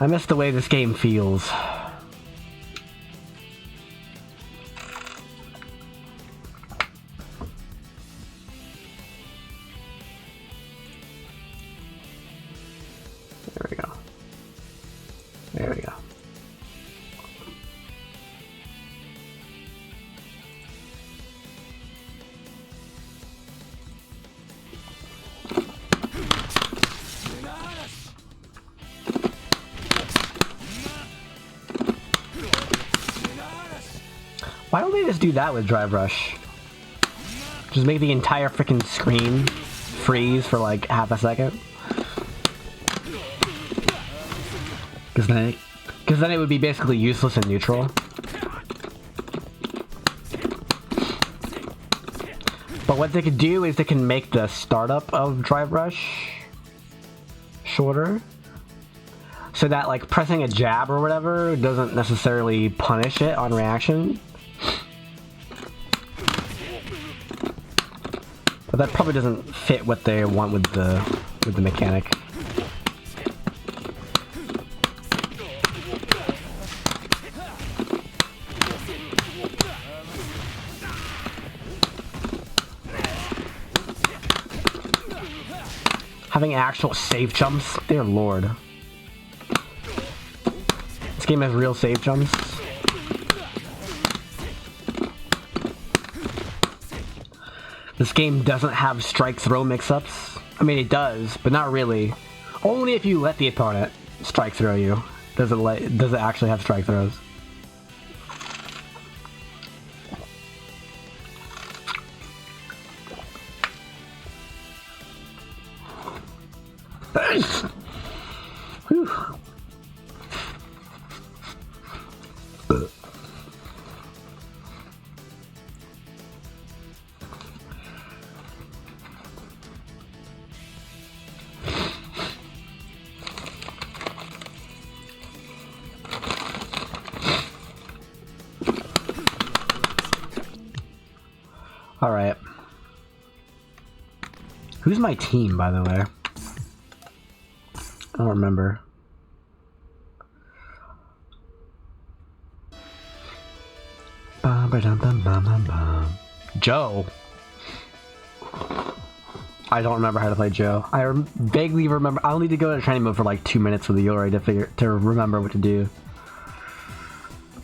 [SPEAKER 1] I miss the way this game feels. There we go. There we go. Why don't they just do that with Drive Rush? Just make the entire freaking screen freeze for like half a second. Because then it would be basically useless in neutral. But what they could do is they can make the startup of Drive Rush shorter. So that like pressing a jab or whatever doesn't necessarily punish it on reaction. But that probably doesn't fit what they want with the mechanic. Having actual safe jumps, dear lord. This game has real safe jumps. This game doesn't have strike throw mix-ups. I mean, it does, but not really. Only if you let the opponent strike throw you. Does it actually have strike throws. Whew. All right. Who's my team, by the way? I don't remember. Joe. I don't remember how to play Joe. I vaguely remember. I'll need to go to training mode for like 2 minutes with the Juri to remember what to do.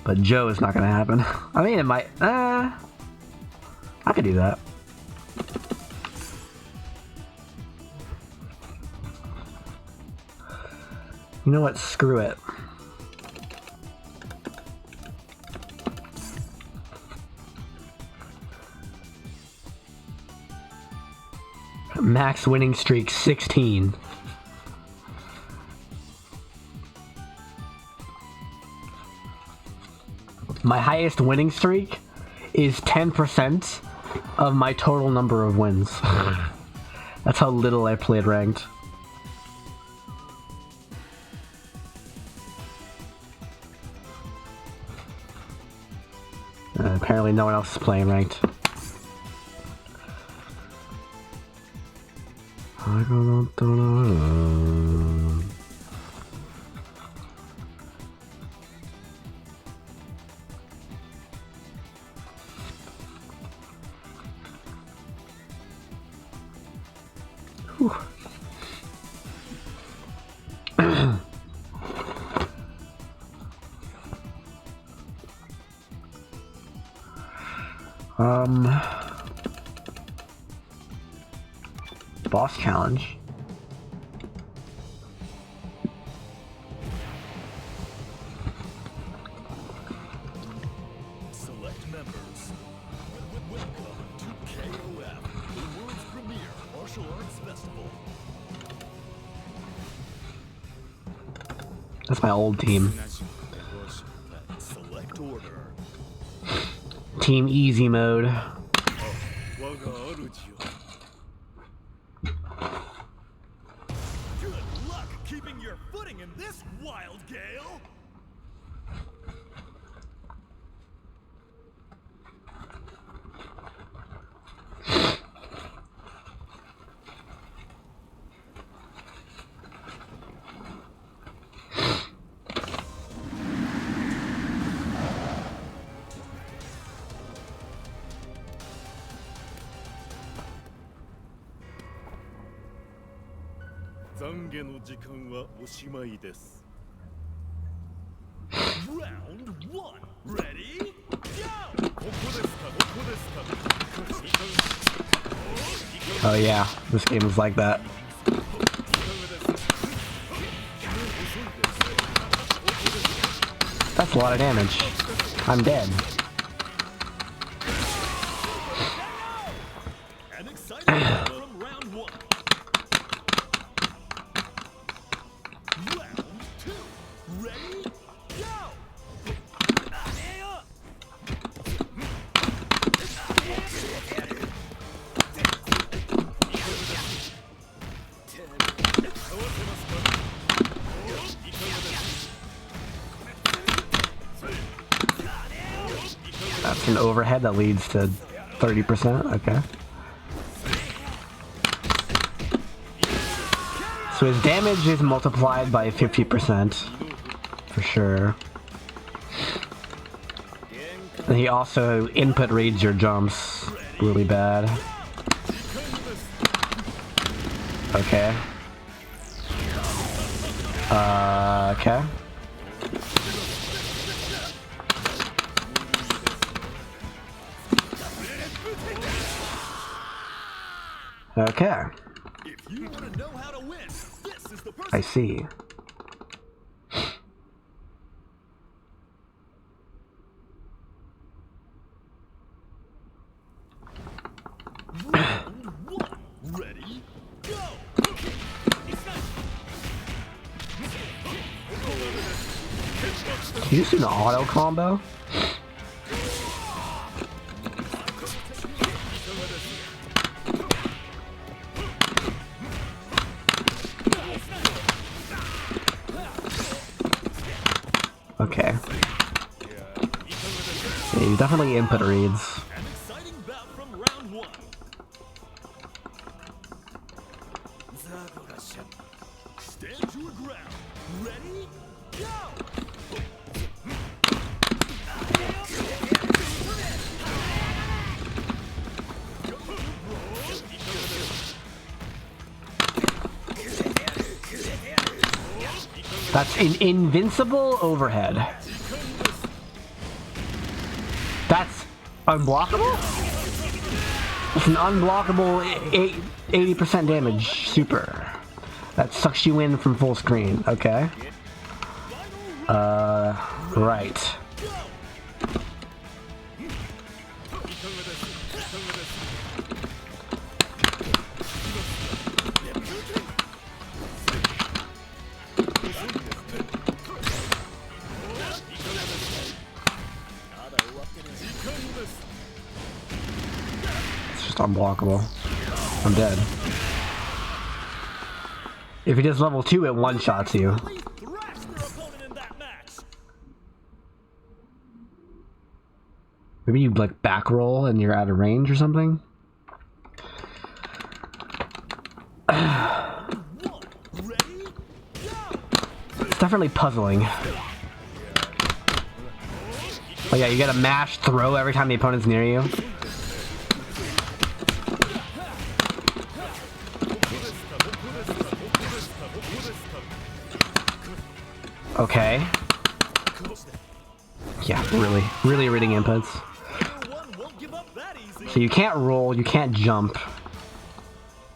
[SPEAKER 1] But Joe is not gonna happen. I mean, it might. I could do that. You know what? Screw it. Max winning streak 16. My highest winning streak is 10% of my total number of wins. That's how little I played ranked. Apparently no one else is playing ranked. Whew. Boss challenge.
[SPEAKER 2] Select members. Welcome to KOF, the world's premier martial arts festival.
[SPEAKER 1] That's my old team.
[SPEAKER 2] Select order.
[SPEAKER 1] Team easy mode.
[SPEAKER 2] 我が主よ Good luck keeping your footing in this wild gale. Round 1, ready, go!
[SPEAKER 1] Oh yeah, this game is like that. That's a lot of damage. I'm dead.
[SPEAKER 2] An exciting battle from round 1. Round 2, ready, go!
[SPEAKER 1] That's an overhead that leads to 30%, okay. So his damage is multiplied by 50%, for sure. And he also input reads your jumps really bad. Okay. Okay. Okay.
[SPEAKER 2] If you want to know how to win, this is the person.
[SPEAKER 1] I see.
[SPEAKER 2] Round 1, ready, go!
[SPEAKER 1] Can you just do an auto combo? Okay. Yeah, you definitely input reads.
[SPEAKER 2] An exciting bout from round 1. Stand your ground. Ready, go!
[SPEAKER 1] That's an invincible overhead. That's unblockable? It's an unblockable 80% damage super. That sucks you in from full screen, okay. Right. It's just unblockable. I'm dead. If he does level 2, it one-shots you.
[SPEAKER 2] Thrash their opponent in that match.
[SPEAKER 1] Maybe you like back roll and you're out of range or something?
[SPEAKER 2] Ready, go!
[SPEAKER 1] It's definitely puzzling. Oh yeah, you gotta mash throw every time the opponent's near you. Okay. Yeah, really reading inputs.
[SPEAKER 2] One won't give up that easy.
[SPEAKER 1] So you can't roll, you can't jump.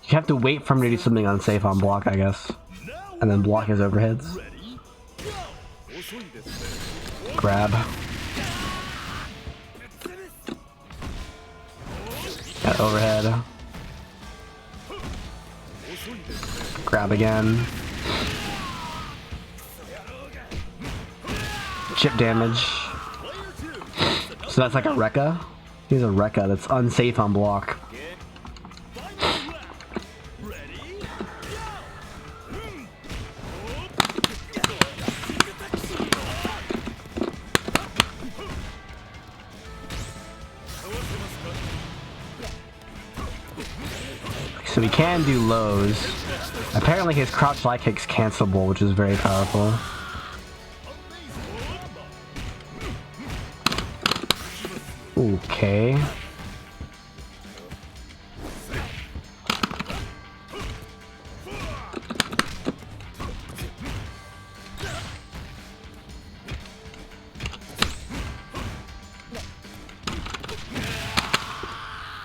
[SPEAKER 1] You have to wait for him to do something unsafe on block, I guess. And then block his overheads.
[SPEAKER 2] Ready, go!
[SPEAKER 1] Grab. That overhead. Grab again. Chip damage. So that's like a Rekka. Here's a Rekka that's unsafe on block. So he can do lows. Apparently his crouch light kick's cancelable, which is very powerful. Okay.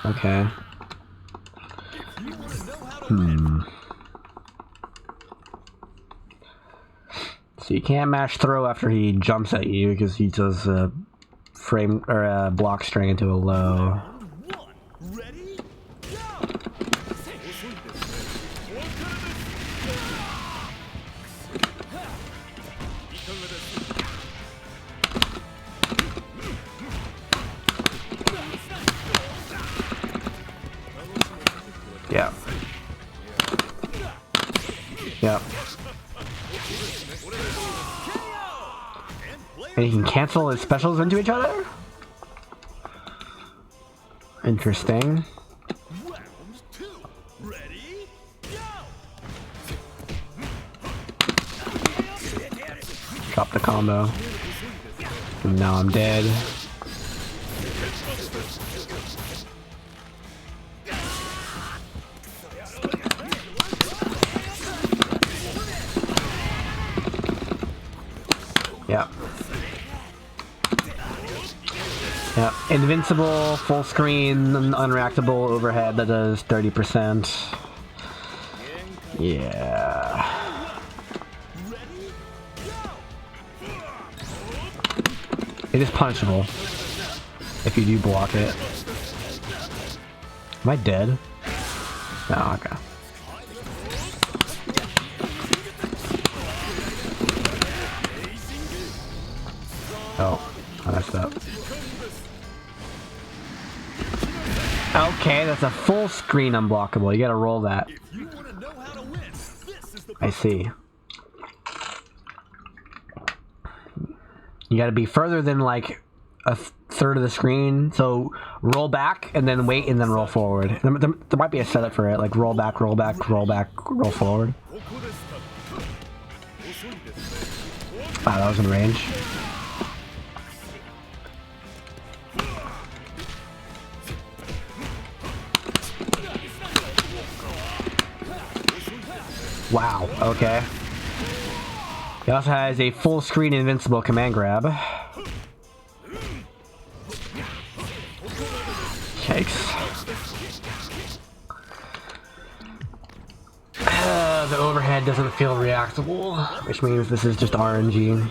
[SPEAKER 1] Okay. So you can't mash throw after he jumps at you because he does a frame or a block string into a low.
[SPEAKER 2] Ready?
[SPEAKER 1] Yeah. Yep. And he can cancel his specials into each other? Interesting.
[SPEAKER 2] Round 2. Ready?
[SPEAKER 1] Drop the combo. And now I'm dead. Yeah. Yeah. Invincible, full screen, unreactable overhead that does 30%. Yeah. It is punishable if you do block it. Am I dead? No, okay. Oh, I messed up. Okay, that's a full screen unblockable. You gotta roll that. I see. You gotta be further than like a third of the screen. So roll back and then wait and then roll forward. There might be a setup for it, like roll back, roll back, roll back, roll forward. Wow, that was in range. Wow, okay. He also has a full screen invincible command grab. Yikes. The overhead doesn't feel reactable, which means this is just RNG.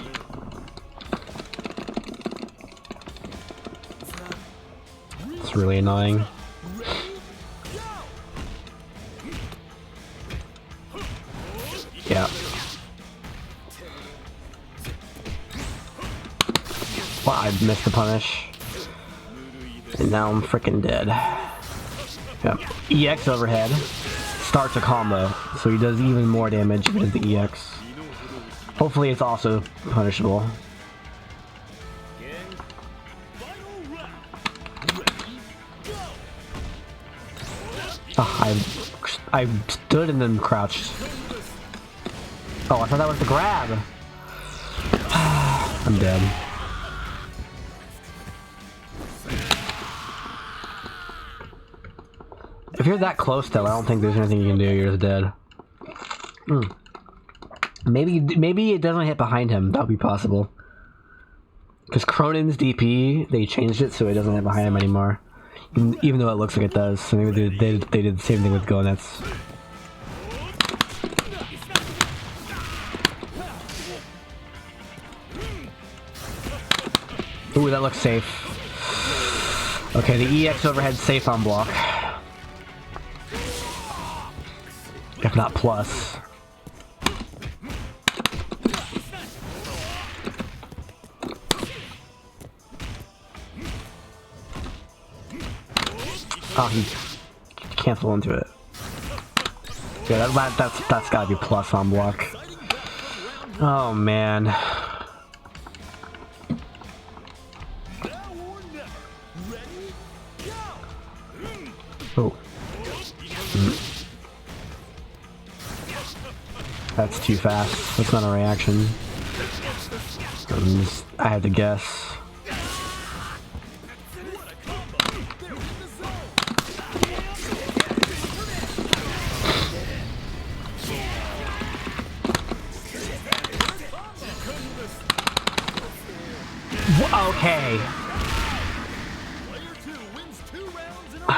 [SPEAKER 1] It's really annoying. Yeah. Well, I missed the punish. And now I'm freaking dead. Yep. EX overhead starts a combo, so he does even more damage if it is the EX. Hopefully it's also punishable. Oh, I stood and then crouched. Oh, I thought that was the grab. I'm dead. If you're that close though, I don't think there's anything you can do. You're just dead. Maybe it doesn't hit behind him. That would be possible. Because Cronin's DP, they changed it so it doesn't hit behind him anymore. Even though it looks like it does. So maybe they did the same thing with Gonets. Ooh, that looks safe. Okay, the EX overhead's safe on block. If not plus. Oh, he canceled into it. Yeah, that's gotta be plus on block. Oh man.
[SPEAKER 2] Now or never. Ready? Go!
[SPEAKER 1] Oh. That's too fast. That's not a reaction. I had to guess. Okay.
[SPEAKER 2] Player 2 wins 2 rounds in a row.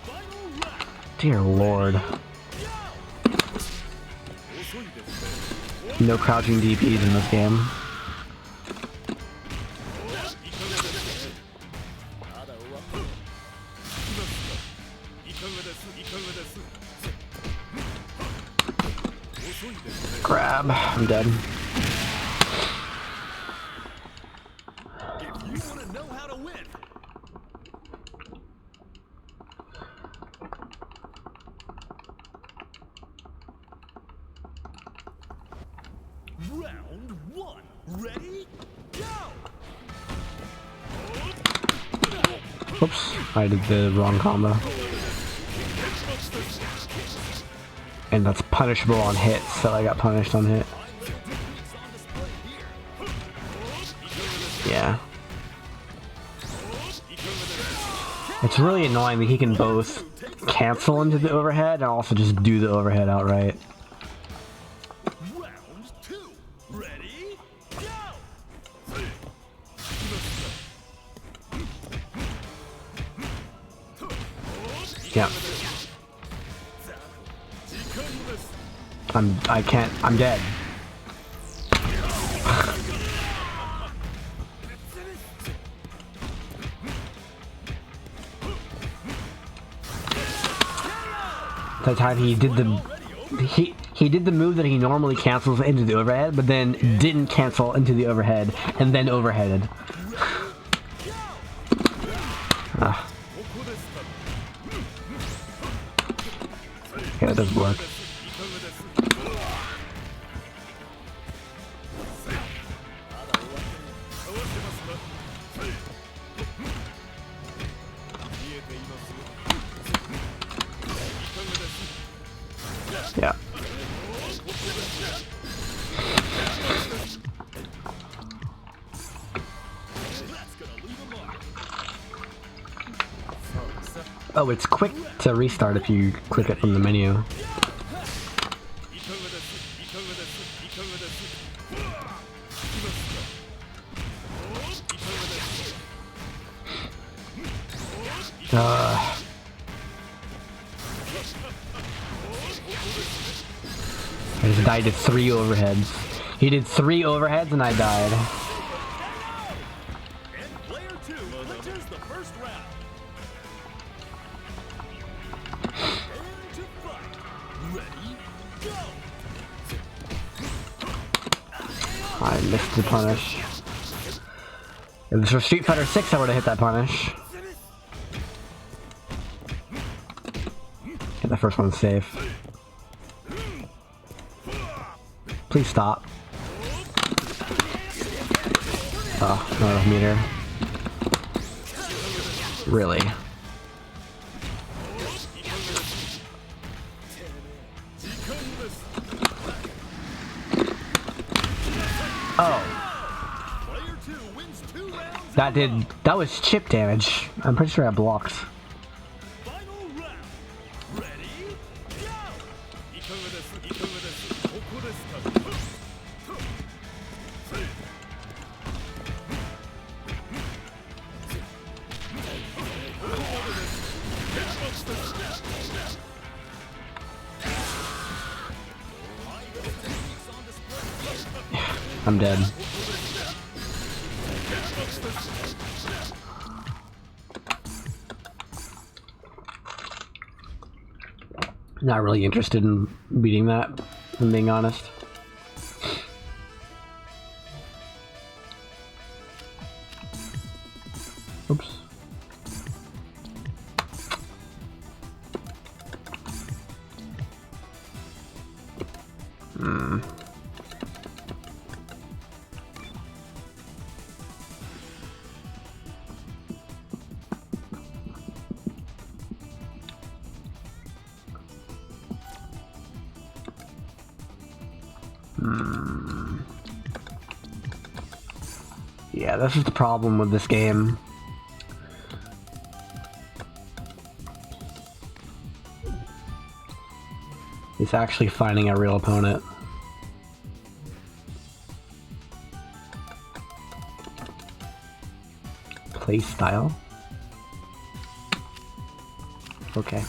[SPEAKER 2] Final round.
[SPEAKER 1] Dear Lord. No crouching DPs in this game. Grab. I'm dead.
[SPEAKER 2] If you want to know how to win, round 1. Ready? Go!
[SPEAKER 1] Oops. I did the wrong combo. And that's punishable on hit, so I got punished on hit. Yeah. It's really annoying that he can both cancel into the overhead and also just do the overhead outright.
[SPEAKER 2] Round 2. Ready? Go!
[SPEAKER 1] Yeah. I'm dead. That time he did the move that he normally cancels into the overhead, but then didn't cancel into the overhead and then overheaded. Ah. Yeah, that doesn't work. Yeah. Oh, it's quick to restart if you click it from the menu. I just died to 3 overheads. He did 3 overheads and I died.
[SPEAKER 2] And player 2 clinches the first round. Prepare to fight. Ready? Go!
[SPEAKER 1] I missed the punish. If this was Street Fighter 6, I would have hit that punish. Get the first one safe. Please stop. Oh, not enough meter. Really? Oh.
[SPEAKER 2] Player 2 wins 2 rounds.
[SPEAKER 1] That was chip damage. I'm pretty sure I blocked.
[SPEAKER 2] Final round. Ready? Go!
[SPEAKER 1] I'm dead. Not really interested in beating that, if I'm being honest. Oops. Yeah, this is the problem with this game. It's actually finding a real opponent. Play style? Okay.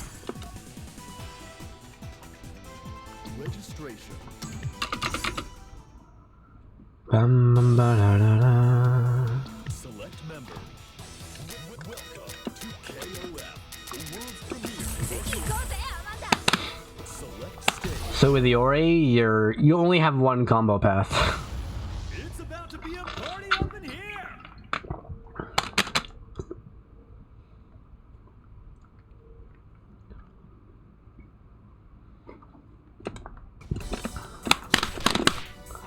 [SPEAKER 2] Registration.
[SPEAKER 1] Bum, bum, ba, da, da, da.
[SPEAKER 2] Select member. Welcome to KOF, the world's premiere. Select stage.
[SPEAKER 1] So with Yuri, you only have one combo path.
[SPEAKER 2] It's about to be a party up in here.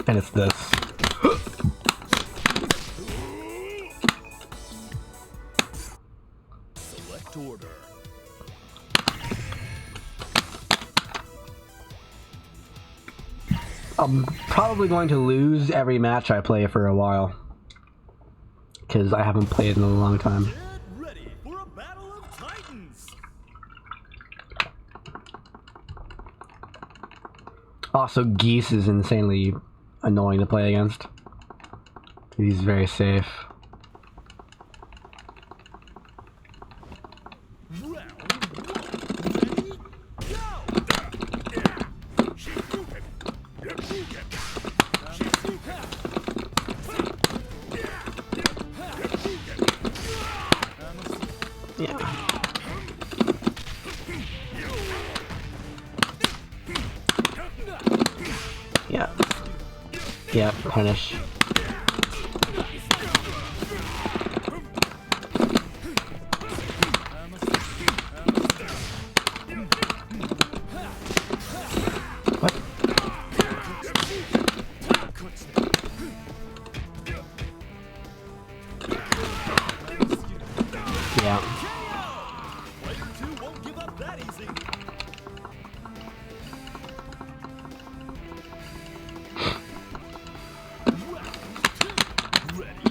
[SPEAKER 1] And it's this.
[SPEAKER 2] Select order.
[SPEAKER 1] I'm probably going to lose every match I play for a while. Because I haven't played in a long time.
[SPEAKER 2] Get ready for a battle of titans.
[SPEAKER 1] Also, Geese is insanely annoying to play against. He's very safe.
[SPEAKER 2] Round one. Ready?
[SPEAKER 1] Yeah. Yeah. Yeah, punish. What? Yeah.
[SPEAKER 2] Player 2 won't give up that easy. Ready?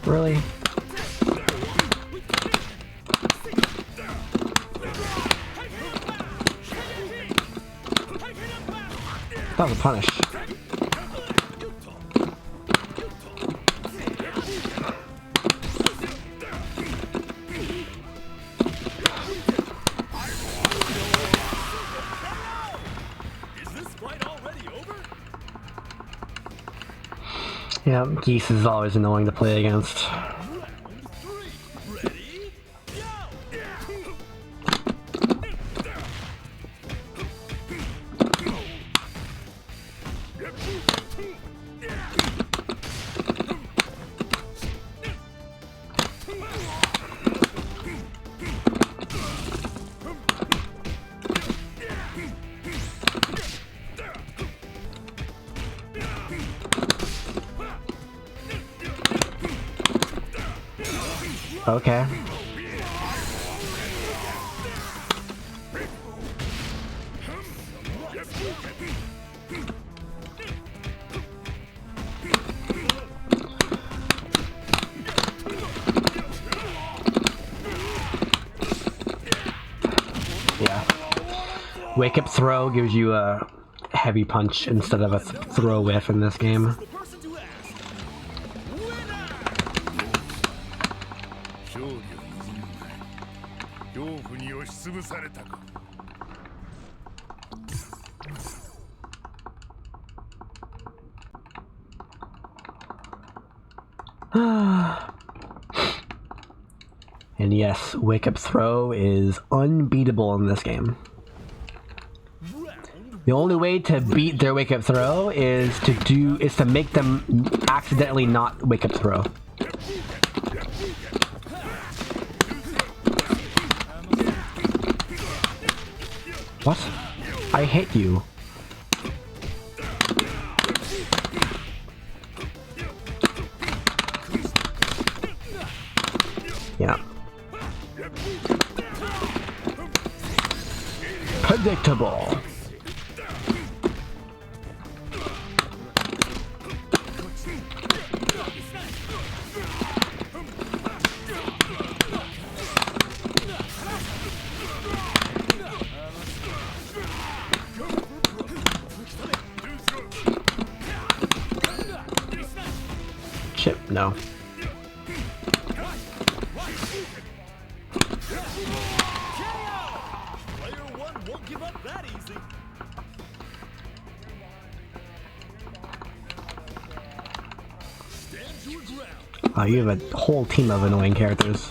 [SPEAKER 1] Really? That was a punish.
[SPEAKER 2] Is this fight already over?
[SPEAKER 1] Yeah, Geese is always annoying to play against.
[SPEAKER 2] Round 3. Ready? Go!
[SPEAKER 1] Okay. Yeah. Wake up throw gives you a heavy punch instead of a throw whiff in this game.
[SPEAKER 2] The person to ask. Winner!
[SPEAKER 4] 勝利を望むな。恐怖に押しつぶされたか。
[SPEAKER 1] And yes, wake up throw is unbeatable in this game. The only way to beat their wake up throw is to make them accidentally not wake up throw. What? I hit you. Yeah. Predictable. Chip, no.
[SPEAKER 2] Player one won't give up that easy. Stand your ground.
[SPEAKER 1] Oh, you have a whole team of annoying characters.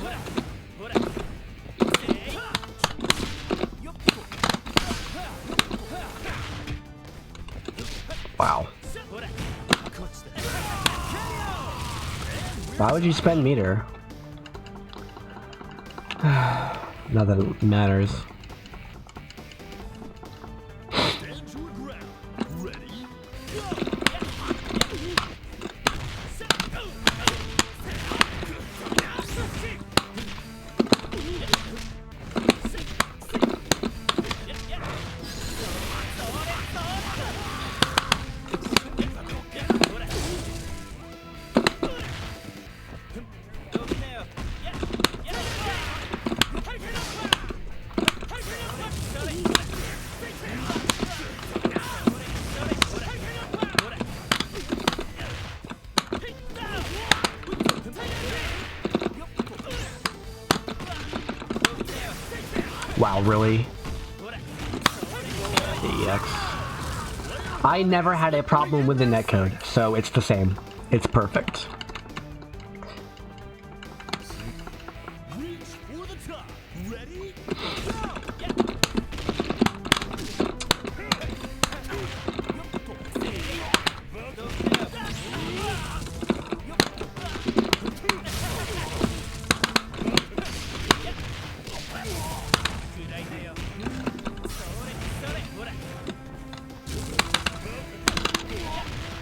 [SPEAKER 1] Wow. Why would you spend meter? Not that it matters.
[SPEAKER 2] Stand your ground. Ready?
[SPEAKER 1] Wow, really? EX. I never had a problem with the netcode, so it's the same. It's perfect.
[SPEAKER 2] Reach for the top. Ready?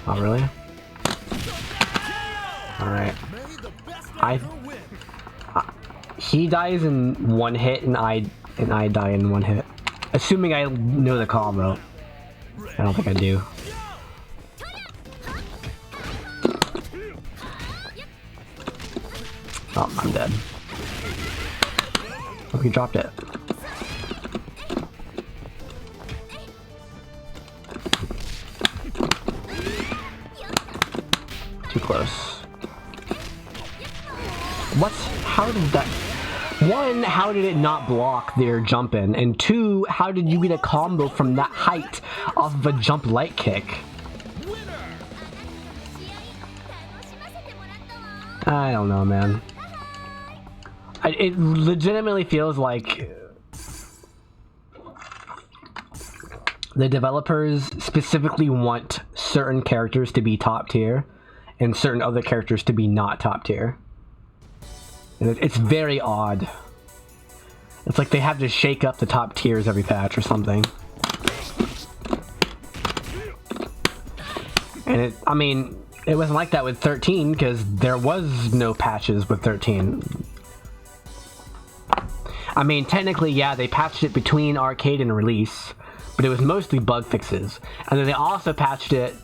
[SPEAKER 1] Oh, really? Alright.
[SPEAKER 2] May the best
[SPEAKER 1] I-
[SPEAKER 2] ever win.
[SPEAKER 1] He dies in one hit, and I die in one hit. Assuming I know the combo. I don't think I do. Oh, I'm dead. Oh, he dropped it. Too close. What's... How did that... One, how did it not block their jump in? And two, how did you get a combo from that height off of a jump light kick? I don't know, man. It legitimately feels like the developers specifically want certain characters to be top tier and certain other characters to be not top tier. And it's very odd. It's like they have to shake up the top tiers every patch or something. And I mean, it wasn't like that with 13 because there was no patches with 13. I mean, technically, yeah, they patched it between arcade and release, but it was mostly bug fixes. And then they also patched it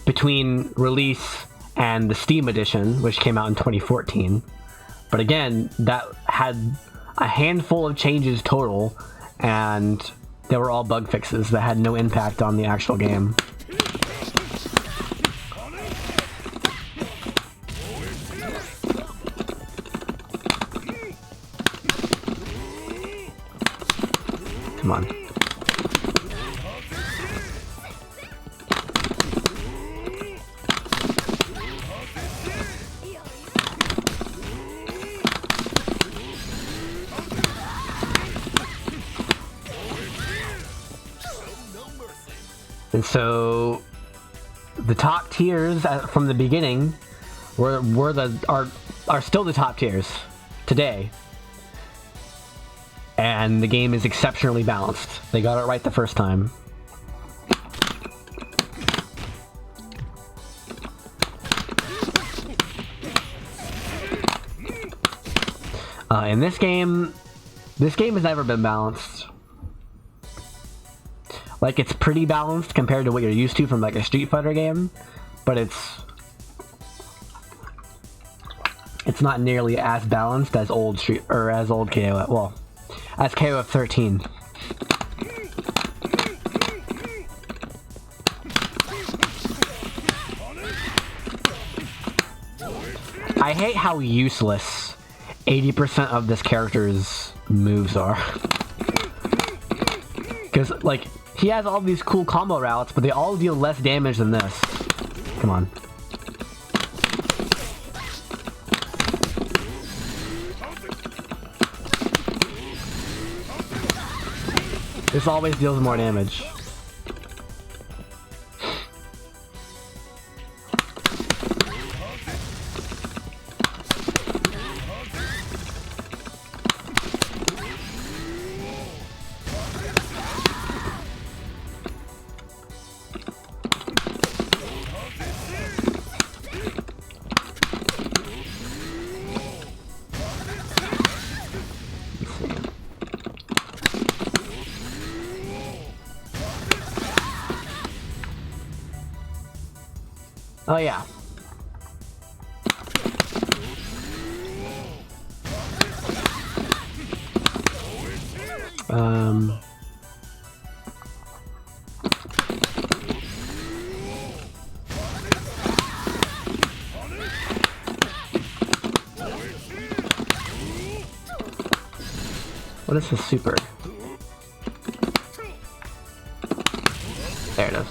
[SPEAKER 1] between release and the Steam edition, which came out in 2014. But again, that had a handful of changes total, and They were all bug fixes that had no impact on the actual game. Come on. And so the top tiers from the beginning are still the top tiers today. And the game is exceptionally balanced. They got it right the first time. In this game has never been balanced. Like, it's pretty balanced compared to what you're used to from like a Street Fighter game, but it's not nearly as balanced as old KOF. Well, as KOF 13. I hate how useless 80% of this character's moves are. Because, like, he has all these cool combo routes, but they all deal less damage than this. Come on. This always deals more damage. Oh yeah. What is the super? There it is.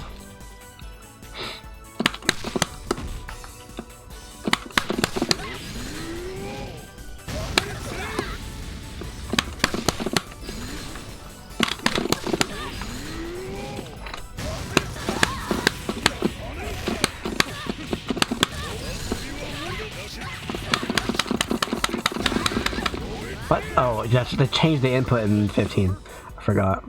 [SPEAKER 1] What? Oh, they changed the input in 15. I forgot.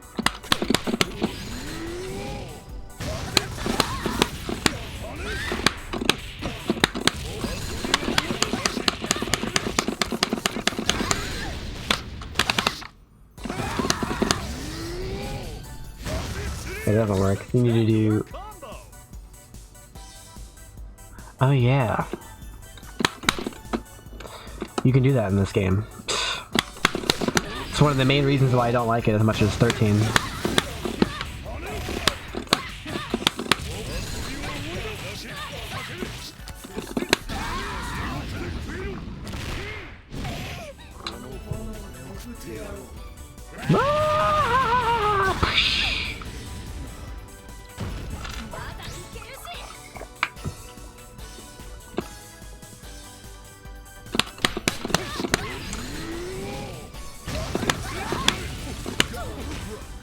[SPEAKER 1] It doesn't work. You need to do... Oh yeah. You can do that in this game. It's one of the main reasons why I don't like it as much as 13.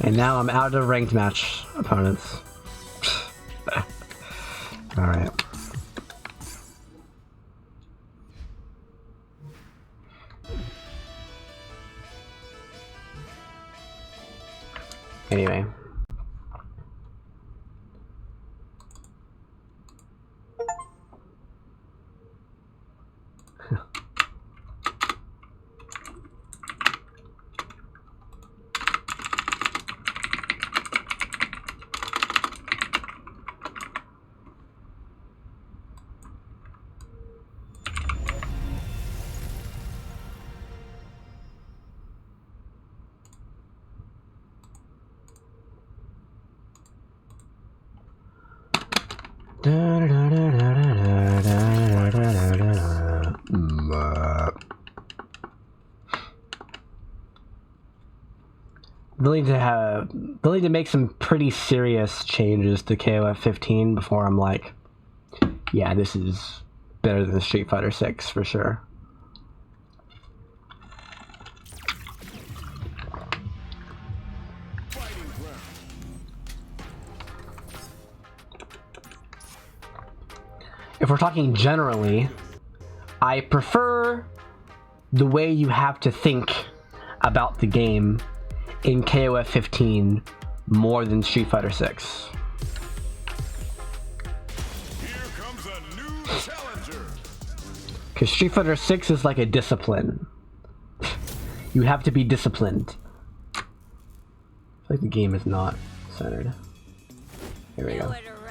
[SPEAKER 1] And now I'm out of ranked match opponents. Alright. Anyway. They'll need to make some pretty serious changes to KOF 15 before I'm like, yeah, this is better than Street Fighter 6 for sure. If we're talking generally, I prefer the way you have to think about the game in KOF 15 more than Street Fighter 6.
[SPEAKER 2] Here comes a new challenger.
[SPEAKER 1] Because Street Fighter 6 is like a discipline. You have to be disciplined. I feel like the game is not centered. Here we go.
[SPEAKER 3] Nowhere to run.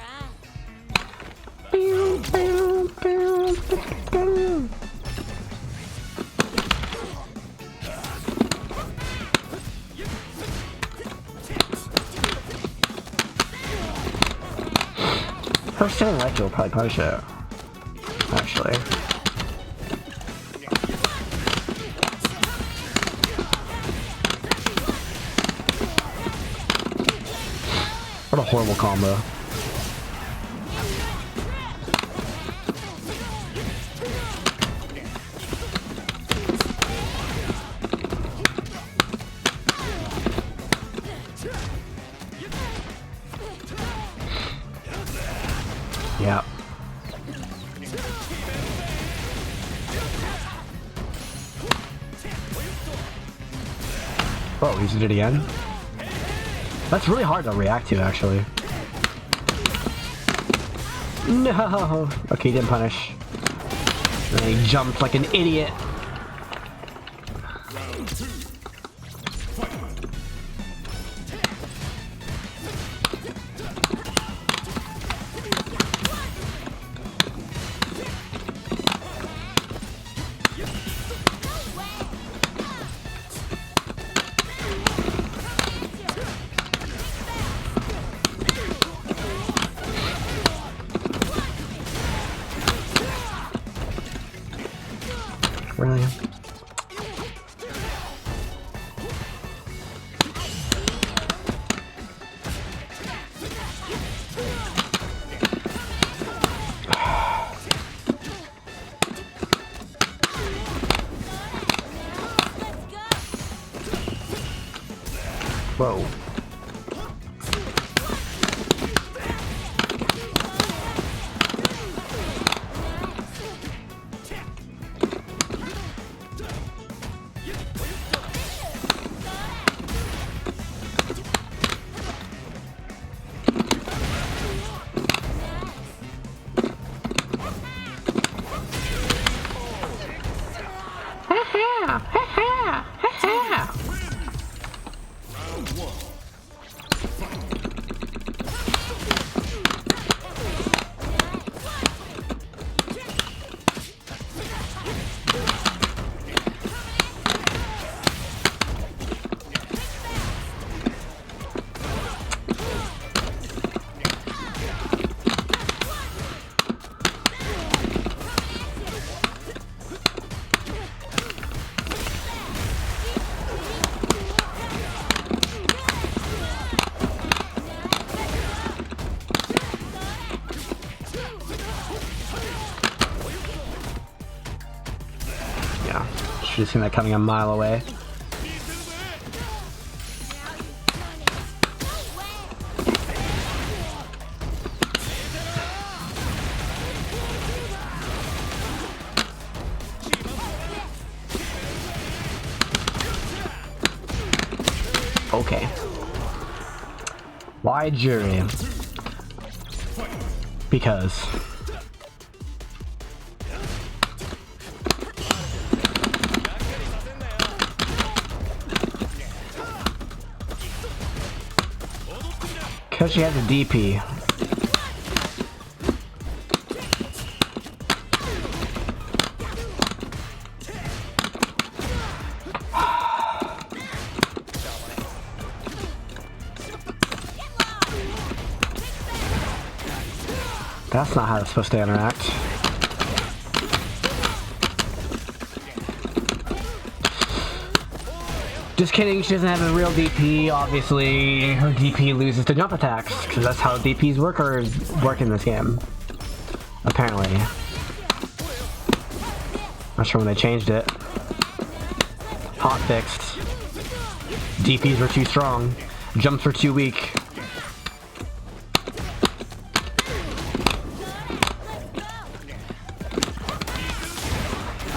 [SPEAKER 1] Her standing right will probably punish it. Actually. What a horrible combo. Yeah. Oh, he did it again? That's really hard to react to, actually. No! Okay, he didn't punish. And then he jumped like an idiot. Really? Whoa. Should have seen that coming a mile away. Okay. Why Juri? Because. Because she has a DP. That's not how it's supposed to interact. Just kidding, she doesn't have a real DP. Obviously, her DP loses to jump attacks, because that's how DPs work in this game. Apparently. Not sure when they changed it. Hot fixed. DPs were too strong. Jumps were too weak.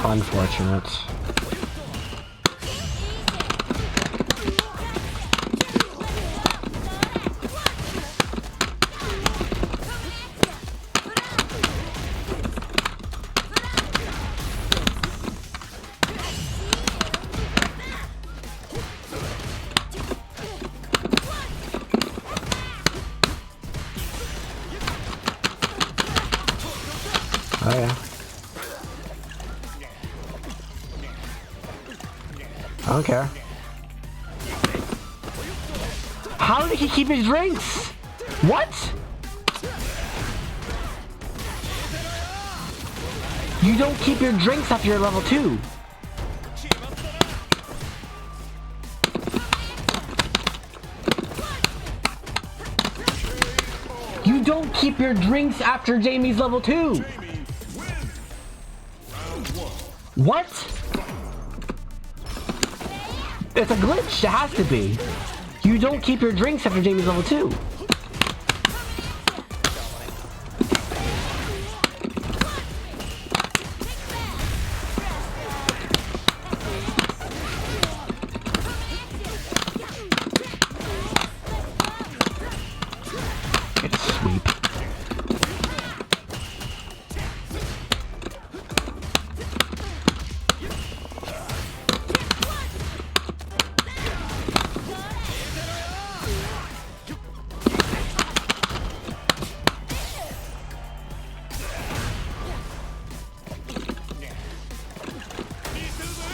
[SPEAKER 1] Unfortunate. Oh yeah. I don't care. How did he keep his drinks? What? You don't keep your drinks after you're level 2. You don't keep your drinks after Jamie's level 2. What? It's a glitch. It has to be. You don't keep your drinks after Jamie's level 2. It's sweep.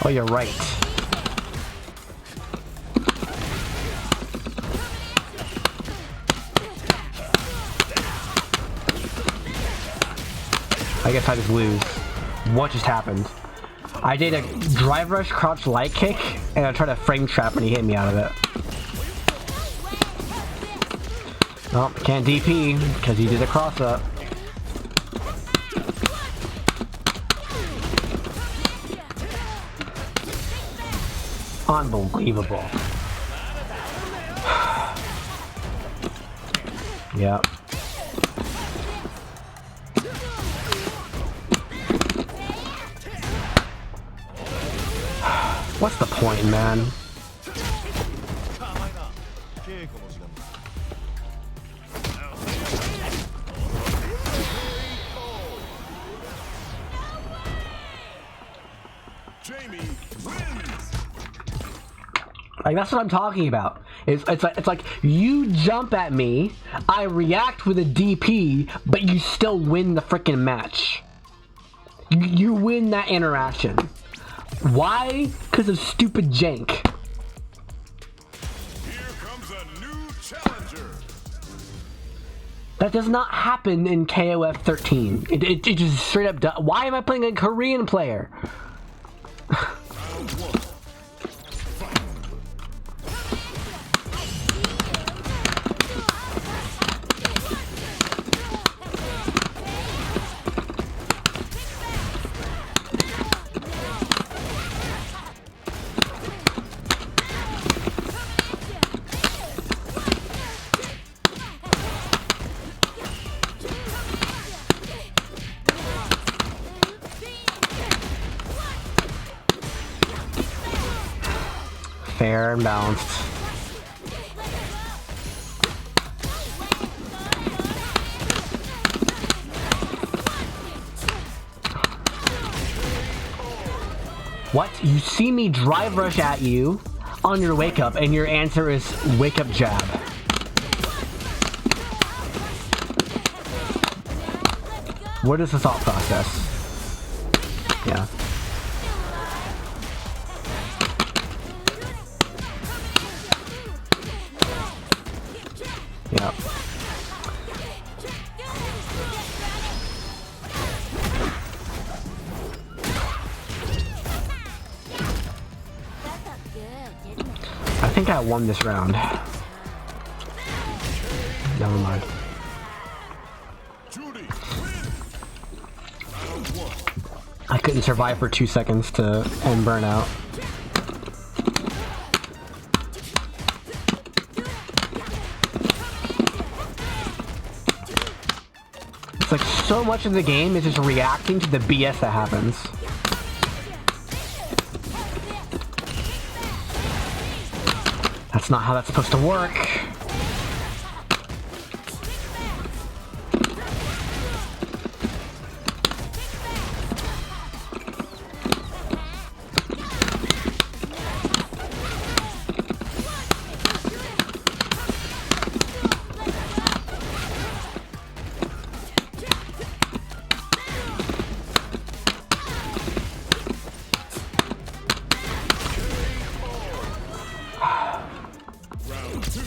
[SPEAKER 1] Oh, you're right. I guess I just lose. What just happened? I did a drive rush crouch light kick, and I tried a frame trap and he hit me out of it. Oh, can't DP, because he did a cross up. Unbelievable. Yeah. What's the point, man?
[SPEAKER 2] Jamie wins.
[SPEAKER 1] Like, that's what I'm talking about. It's like you jump at me, I react with a DP, but you still win the freaking match. You win that interaction. Why? Because of stupid jank.
[SPEAKER 2] Here comes a new challenger.
[SPEAKER 1] That does not happen in KOF 13. It just straight up does. Why am I playing a Korean player?
[SPEAKER 2] Round 1.
[SPEAKER 1] Fair and balanced. What? You see me drive rush at you on your wake up, and your answer is wake up jab. What is the thought process? Yeah. Yeah. think I won this round. Never mind.
[SPEAKER 2] Juri, win. Round 1.
[SPEAKER 1] I couldn't survive for 2 seconds to end burnout. It's like so much of the game is just reacting to the BS that happens. That's not how that's supposed to work.
[SPEAKER 2] Round 2.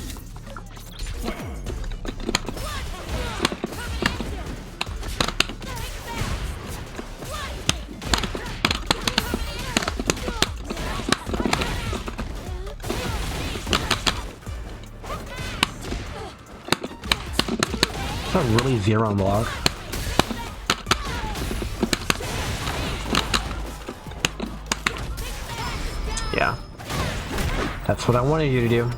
[SPEAKER 1] Is that really zero on the log? Yeah. That's what I wanted you to do.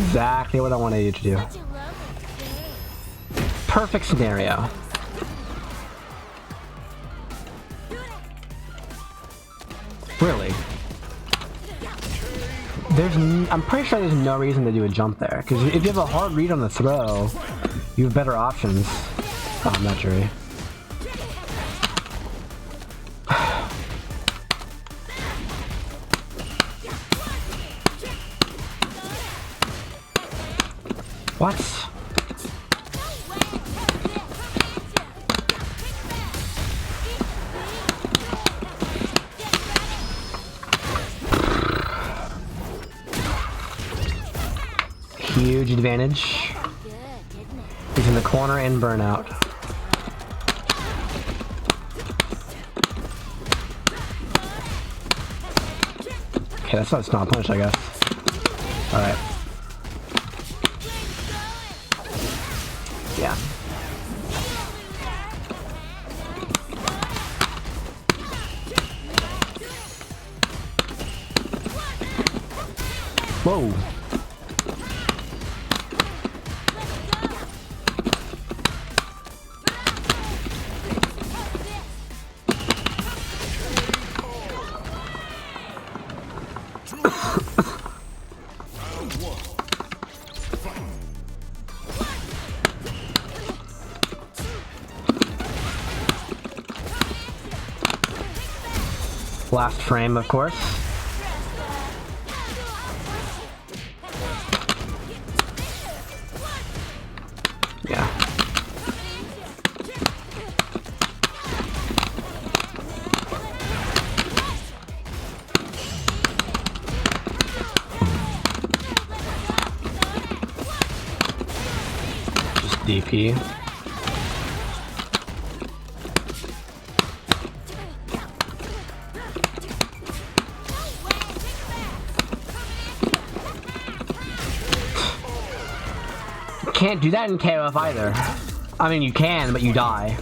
[SPEAKER 1] Exactly what I wanted you to do.
[SPEAKER 3] Such a lovely game.
[SPEAKER 1] Perfect scenario. Really? I'm pretty sure there's no reason to do a jump there, because if you have a hard read on the throw, you have better options. Oh, I'm not Juri. What? Huge advantage.
[SPEAKER 3] Good, didn't it?
[SPEAKER 1] He's in the corner and burnout. Okay, that's not a punch, I guess. Alright. Yeah. Whoa. Last frame, of course. Yeah. Just DP. Can't do that in KOF either. I mean, you can, but you die.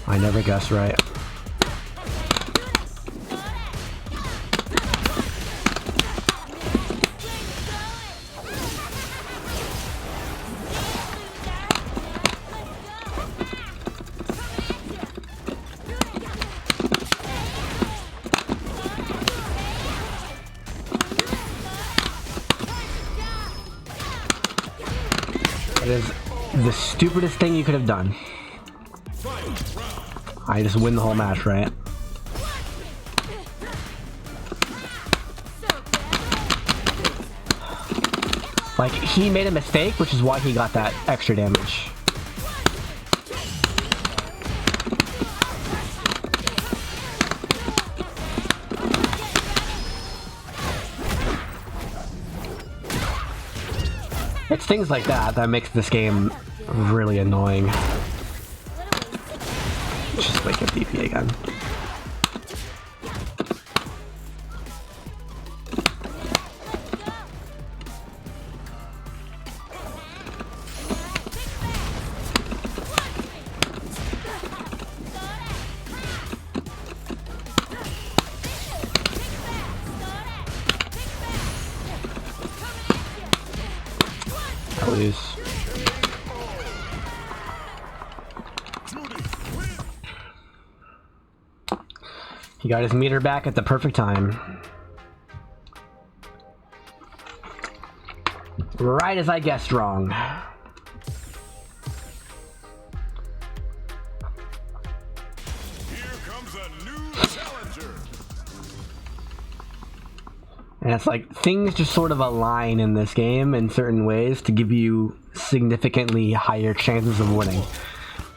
[SPEAKER 1] I never guess right. It is the stupidest thing you could have done. I just win the whole match, right? Like, he made a mistake, which is why he got that extra damage. It's things like that that makes this game really annoying.
[SPEAKER 3] What a waste of
[SPEAKER 1] Just wake up DP again. I lose. He got his meter back at the perfect time. Right as I guessed wrong.
[SPEAKER 4] Here comes a new challenger.
[SPEAKER 1] And it's like, things just sort of align in this game in certain ways to give you significantly higher chances of winning.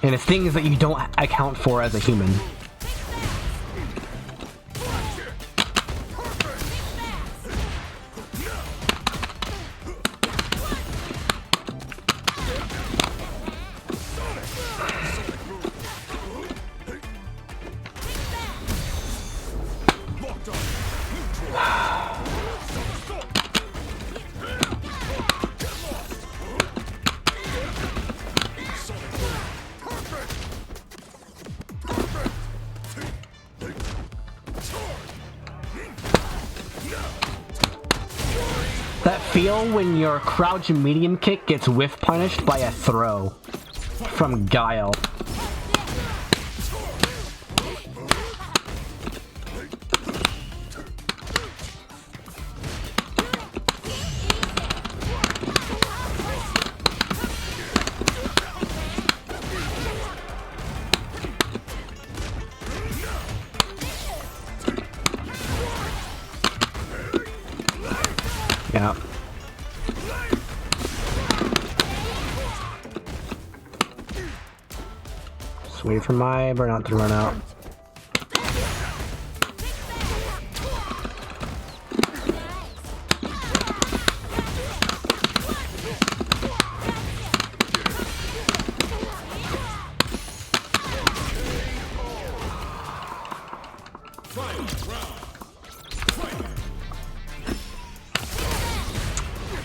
[SPEAKER 1] And it's things that you don't account for as a human. That feel when your crouch and medium kick gets whiff punished by a throw from Guile. Yeah. Just wait for my burnout to run out.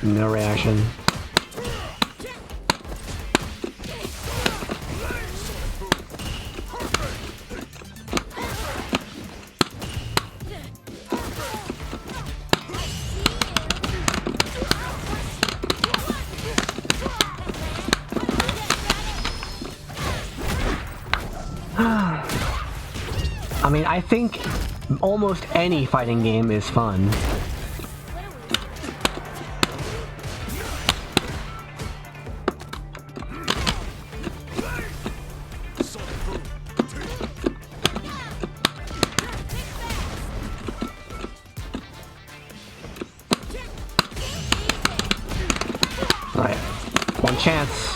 [SPEAKER 1] No reaction. I mean, I think almost any fighting game is fun. Alright, one chance.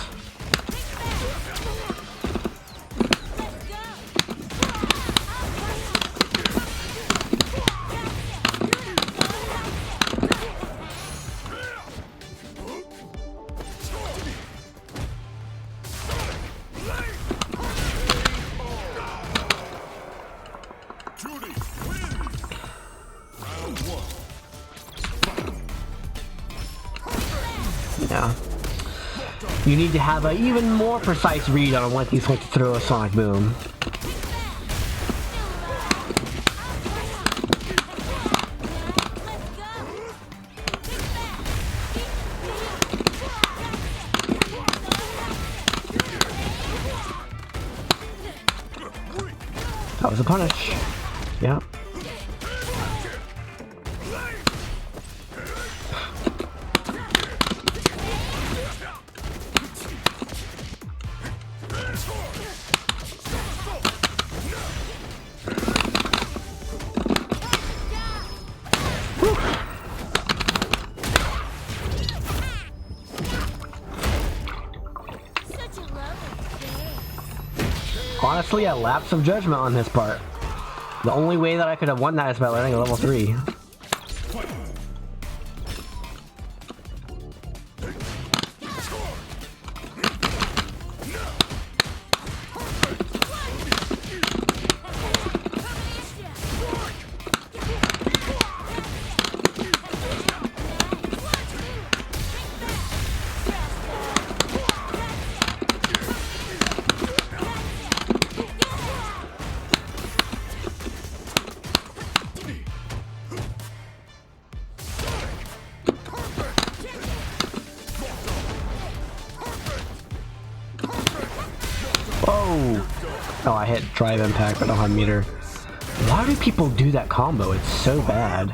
[SPEAKER 4] Juri wins. Round one.
[SPEAKER 1] Yeah. You need to have an even more precise read on when he's going to throw a sonic boom. That was a punish. Yeah.
[SPEAKER 3] Such a lovely day.
[SPEAKER 1] Honestly, a lapse of judgment on his part. The only way that I could have won that is by learning level 3. No! Oh, I hit drive impact, but I don't have meter. Why do people do that combo? It's so bad.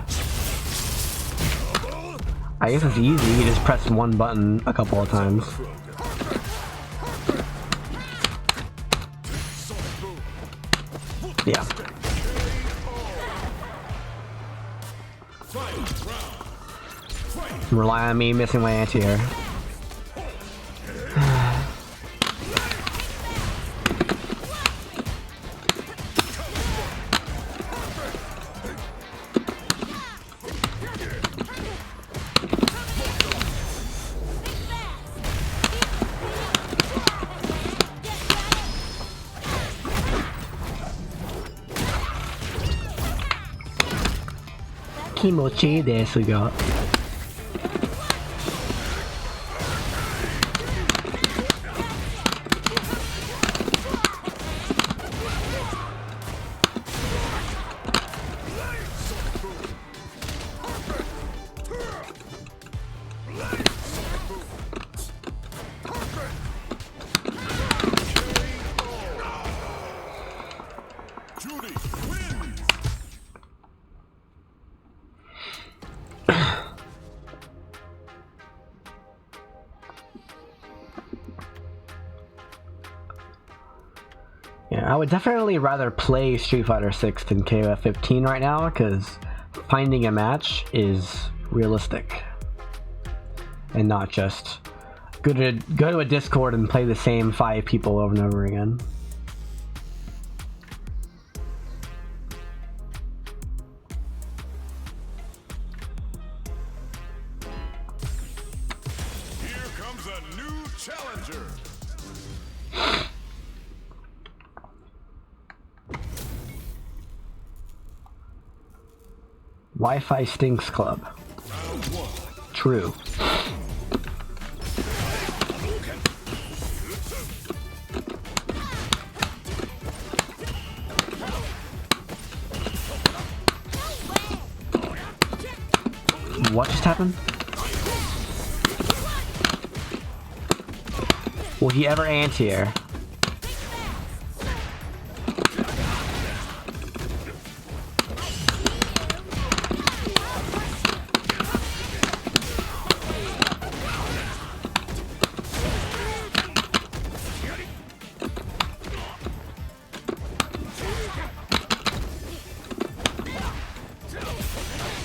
[SPEAKER 1] I guess it's easy, you just press one button a couple of times. Yeah. Rely on me missing my anti-air. Kimochi desu ga.
[SPEAKER 2] Juri wins!
[SPEAKER 1] Yeah, I would definitely rather play Street Fighter 6 than KOF 15 right now, because finding a match is realistic. And not just go to a Discord and play the same 5 people over and over again.
[SPEAKER 2] Here comes a new challenger!
[SPEAKER 1] Wi-Fi stinks club.
[SPEAKER 2] Round 1.
[SPEAKER 1] True. What just happened? Will he ever anti-air?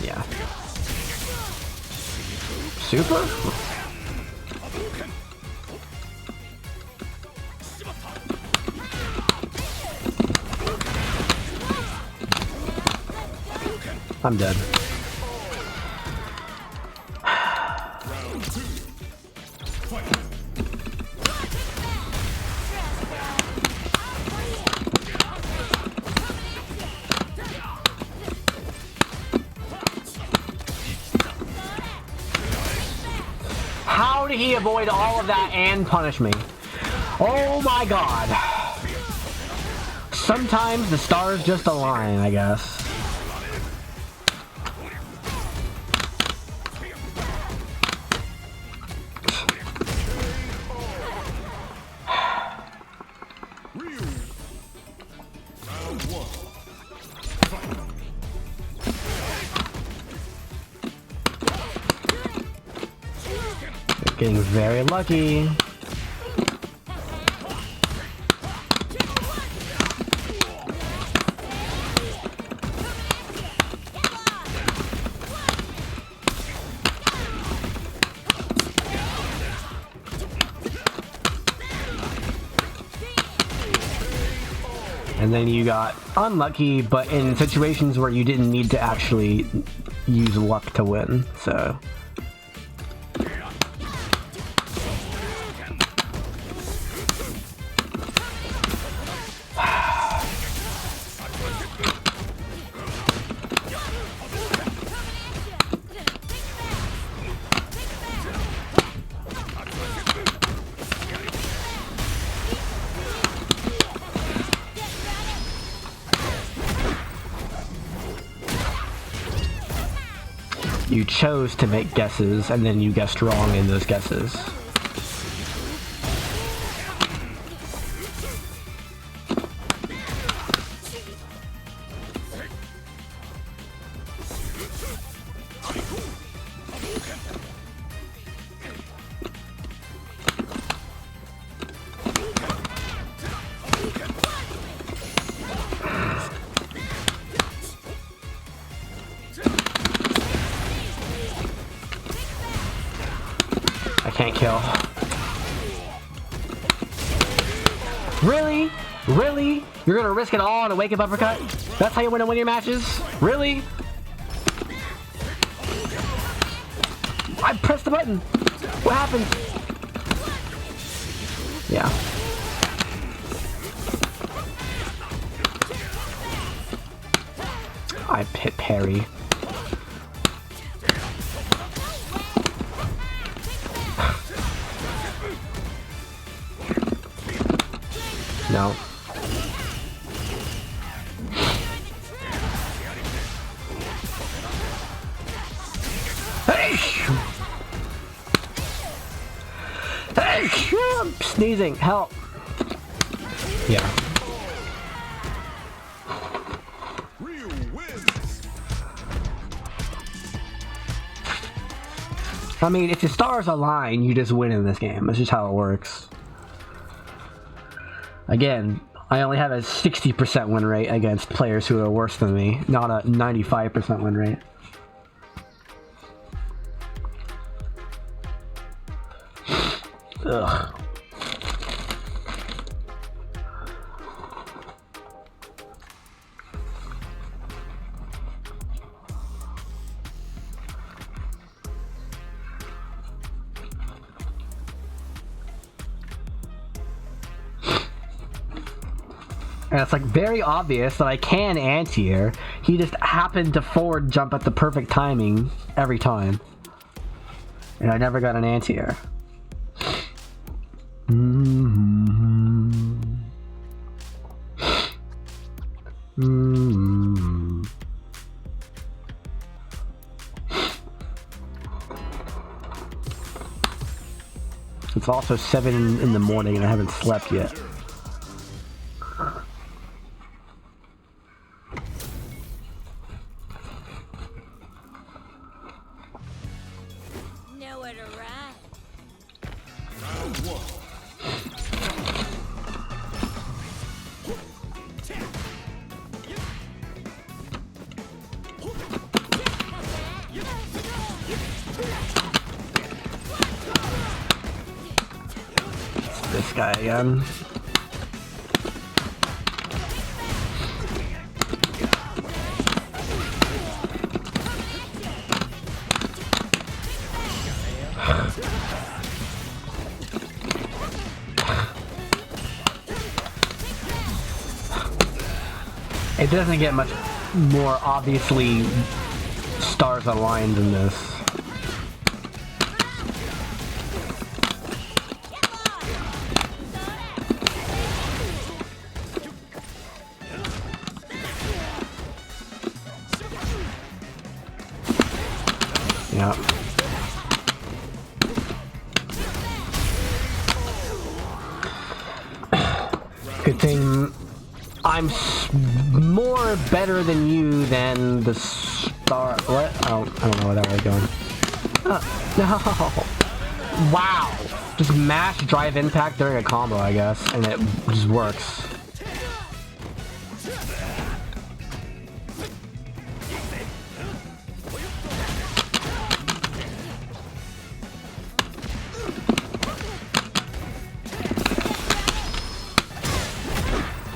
[SPEAKER 1] Yeah. Super? I'm dead.
[SPEAKER 2] Round 2. Fight!
[SPEAKER 1] How did he avoid all of that and punish me? Oh my god. Sometimes the stars just align, I guess.
[SPEAKER 2] Round 1.
[SPEAKER 1] Getting very lucky. And then you got unlucky, but in situations where you didn't need to actually use luck to win, so. You chose to make guesses, and then you guessed wrong in those guesses. I can't kill. Really? Really? You're gonna risk it all on a wake-up uppercut? That's how you win your matches? Really? I pressed the button. What happened? Yeah. I hit parry. No. Hey! Hey! I'm sneezing. Help. Yeah.
[SPEAKER 2] Ryu wins.
[SPEAKER 1] I mean, if the stars align, you just win in this game. That's just how it works. Again, I only have a 60% win rate against players who are worse than me, not a 95% win rate. Ugh. And it's like very obvious that I can anti-air. He just happened to forward jump at the perfect timing every time. And I never got an anti-air. It's also 7 in the morning and I haven't slept yet.
[SPEAKER 3] Nowhere to run.
[SPEAKER 2] Round one.
[SPEAKER 1] This guy again. It doesn't get much more obviously stars aligned than this. Yeah. Good thing I'm more better than you than the star. What? Oh, I don't know where that was going. No. Wow. Just mash drive impact during a combo, I guess, and it just works.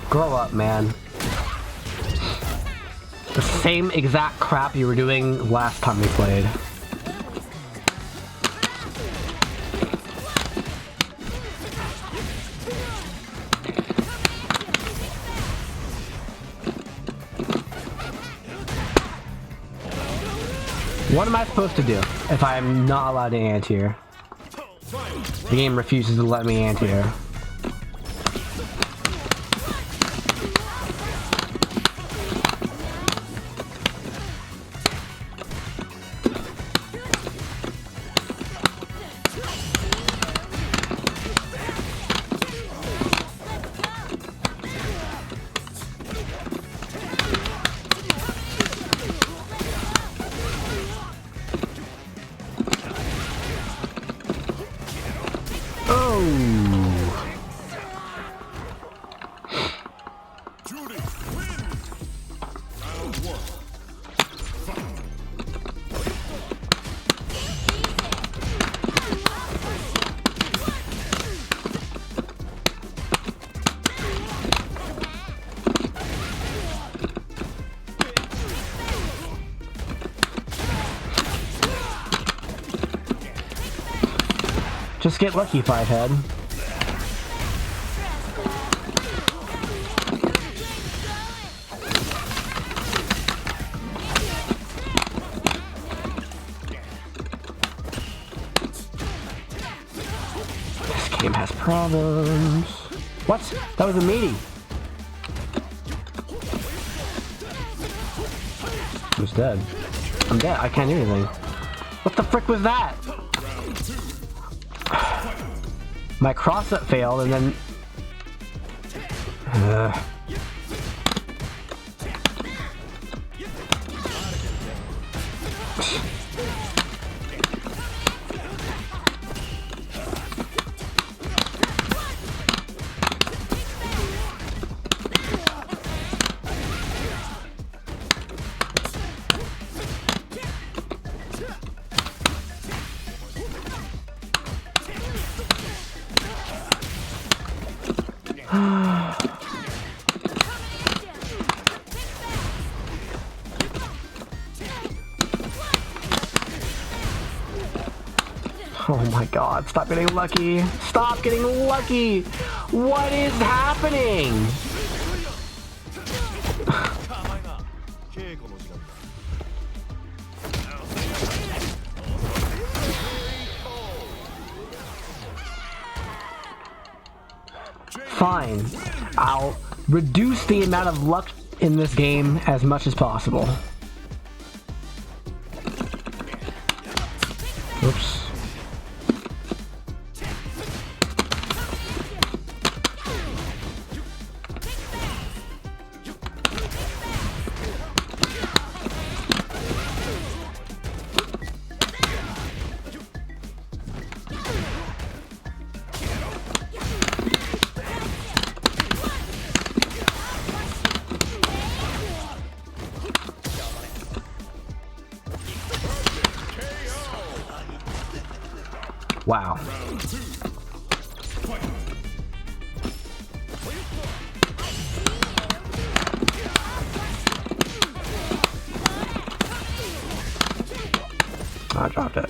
[SPEAKER 1] Grow up, man. The same exact crap you were doing last time we played. What am I supposed to do if I'm not allowed to anti-air? The game refuses to let me anti-air. Oh! Just get lucky, Five Head. This game has problems. What? That was a meaty. Who's dead? I'm dead. I can't do anything. What the frick was that? My cross-up failed, and then... Oh my god, stop getting lucky. Stop getting lucky! What is happening? Fine. I'll reduce the amount of luck in this game as much as possible. Oops. Wow. I dropped it.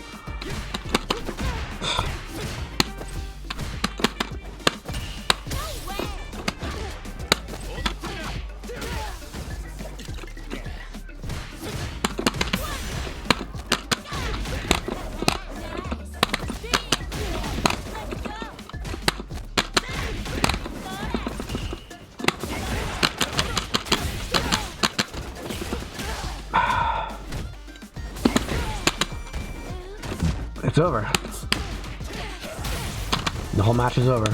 [SPEAKER 1] It's over. The whole match is over.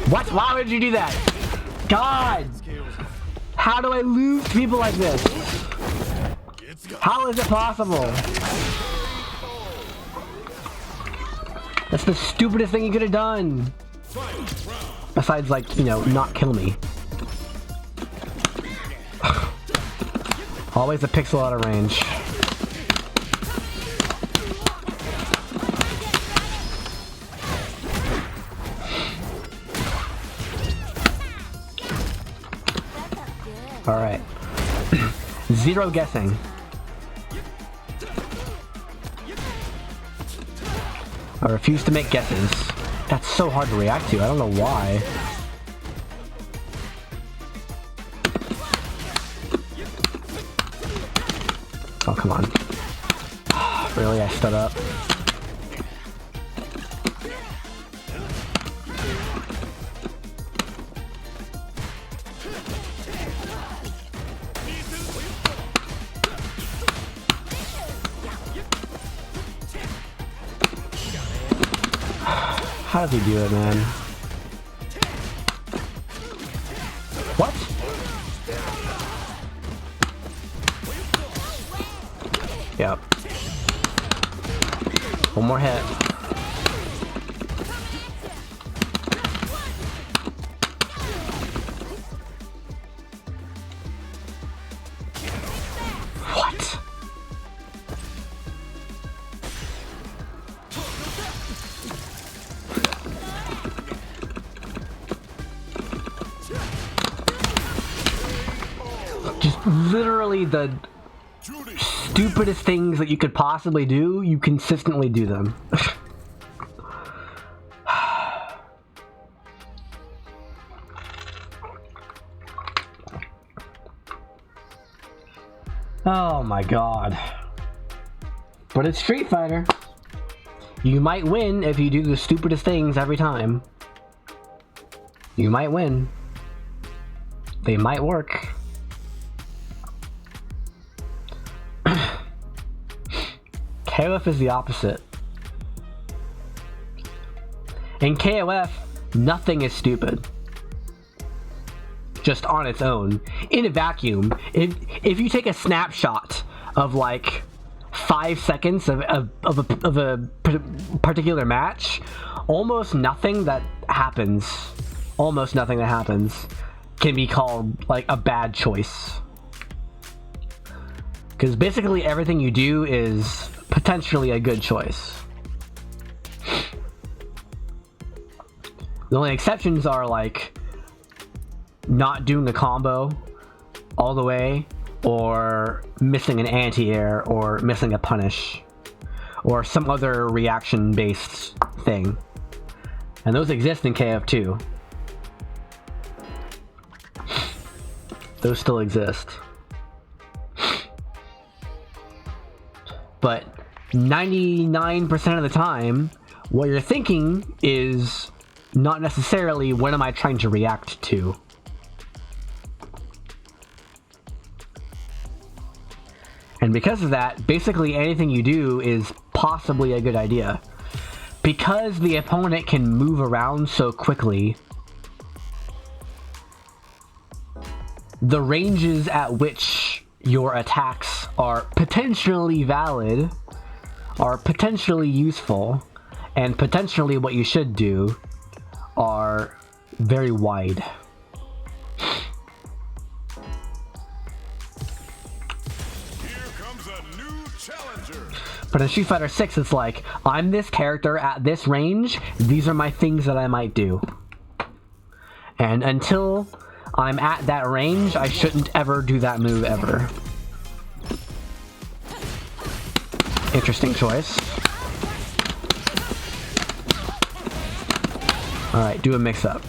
[SPEAKER 1] What? Why would you do that? God! How do I lose to people like this? How is it possible? That's the stupidest thing you could have done. Besides, like, you know, not kill me. Always a pixel out of range. Alright. Zero guessing. I refuse to make guesses. That's so hard to react to. I don't know why. Oh, come on. Really? I stood up? How does he do it, man? What? Yep. One more hit. What? Just literally the
[SPEAKER 2] Juri.
[SPEAKER 1] stupidest things that you could possibly do, you consistently do them. Oh my god. But it's Street Fighter. You might win if you do the stupidest things every time. You might win. They might work. KOF is the opposite. In KOF, nothing is stupid. Just on its own. In a vacuum, if you take a snapshot of like 5 seconds of a particular match, almost nothing that happens can be called like a bad choice. Because basically everything you do is potentially a good choice. The only exceptions are like not doing the combo all the way, or missing an anti-air, or missing a punish, or some other reaction-based thing. And those exist in KF too. Those still exist. But 99% of the time, what you're thinking is not necessarily what am I trying to react to. And because of that, basically anything you do is possibly a good idea. Because the opponent can move around so quickly, the ranges at which your attacks are potentially valid, are potentially useful, and potentially what you should do are very wide. But in Street Fighter 6, it's like, I'm this character at this range, these are my things that I might do. And until I'm at that range, I shouldn't ever do that move ever. Interesting choice. Alright, do a mix-up.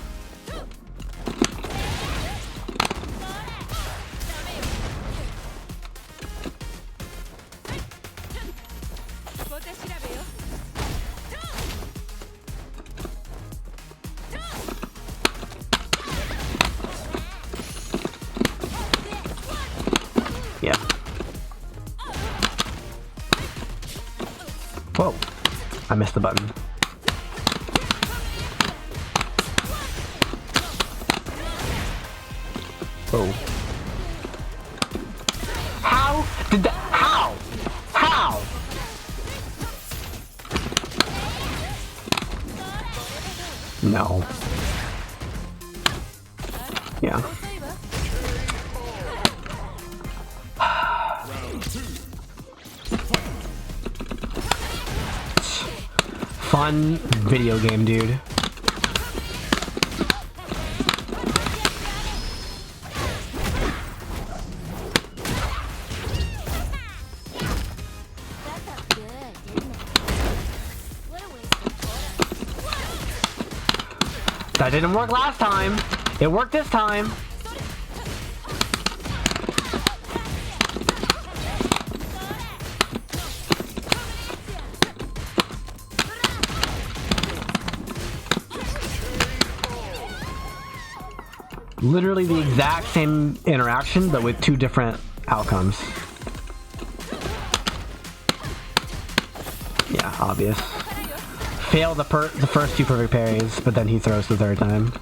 [SPEAKER 1] Yeah. Whoa. I missed the button. Whoa. How did that? How? How? No. Yeah. Fun video game, dude. That didn't work last time. It worked this time. Literally the exact same interaction, but with two different outcomes. Yeah, obvious. Fail the first two perfect parries, but then he throws the third time.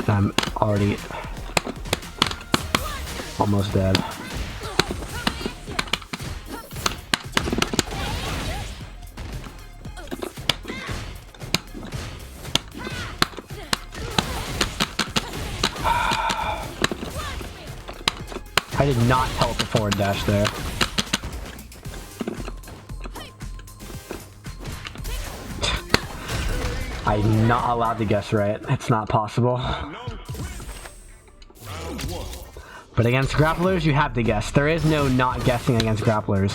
[SPEAKER 1] And I'm already almost dead. I did not teleport forward dash there. I'm not allowed to guess right. It's not possible. But against grapplers, you have to guess. There is no not guessing against grapplers.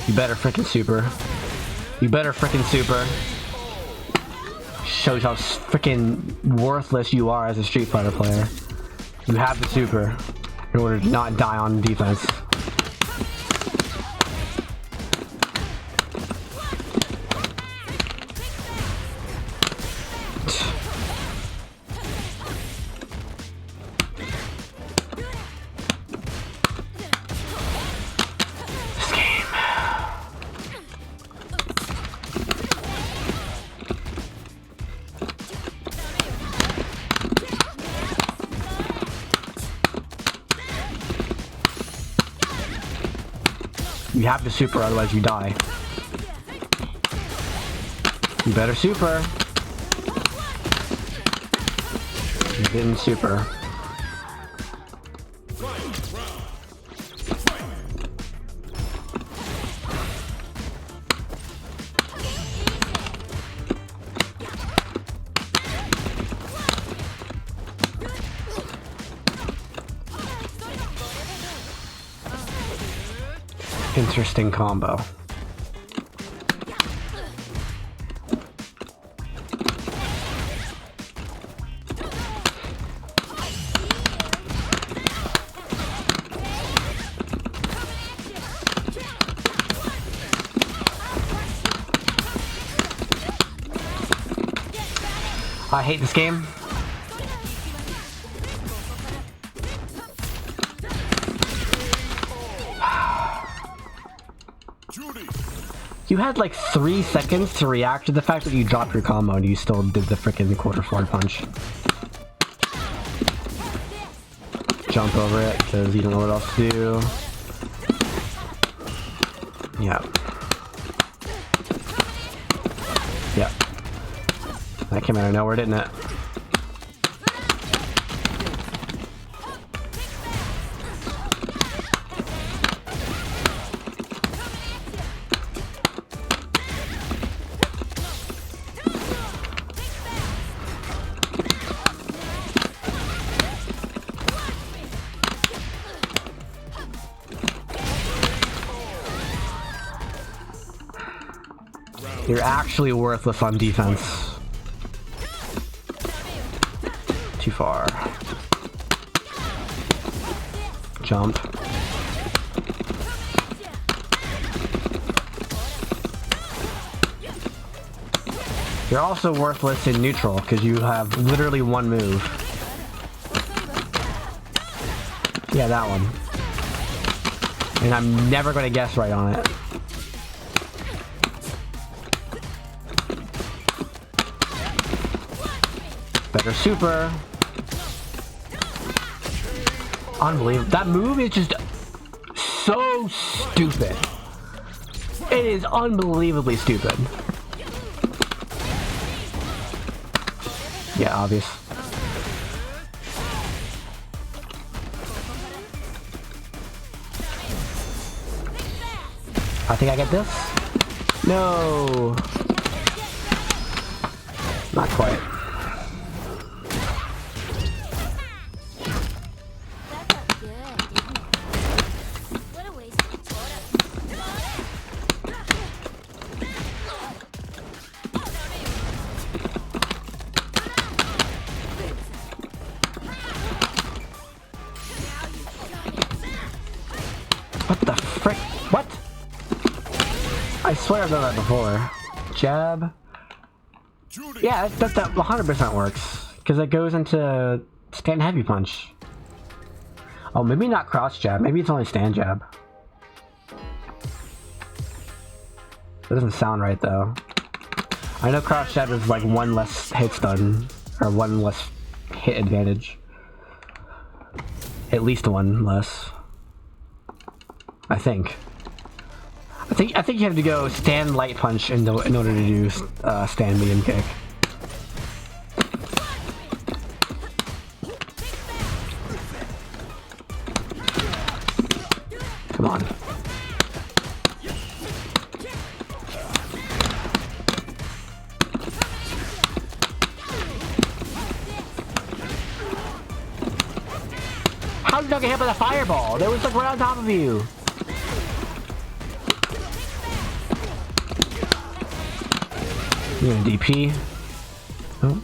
[SPEAKER 1] You better frickin' super. You better frickin' super. Shows how frickin' worthless you are as a Street Fighter player. You have the super in order to not die on defense. You have to super, otherwise you die. You better super. You didn't super. Interesting combo. I hate this game.
[SPEAKER 2] Juri.
[SPEAKER 1] You had like 3 seconds to react to the fact that you dropped your combo and you still did the frickin' quarter forward punch. Jump over it because you don't know what else to do. Yeah. Yeah. That came out of nowhere, didn't it? You're actually worthless on defense. Too far. Jump. You're also worthless in neutral because you have literally one move. Yeah, that one. And I'm never going to guess right on it. Better super. Unbelievable. That move is just so stupid. It is unbelievably stupid. Yeah, obvious. I think I get this. No. Not quite. What the frick? What? I swear I've done that before. Jab. Yeah, that 100% works. Because it goes into stand heavy punch. Oh, maybe not crouch jab. Maybe it's only stand jab. That doesn't sound right though. I know crouch jab is like one less hit stun, or one less hit advantage. At least one less. I think you have to go stand light punch in order to do stand medium kick. Come on. How did you not get hit by the fireball? They was like right on top of you. You're gonna DP. Oh.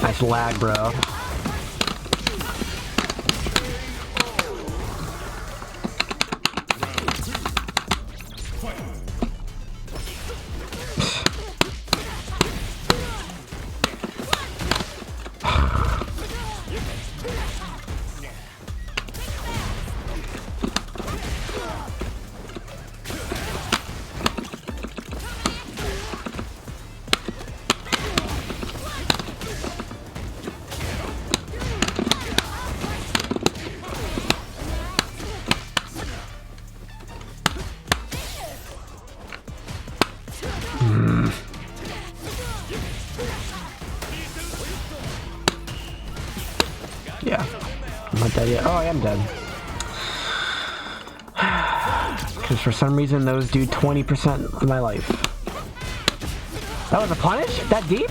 [SPEAKER 1] Nice lag, bro. Yeah. I'm not dead yet. Oh, I am dead. Because for some reason those do 20% of my life. That was a punish? That deep?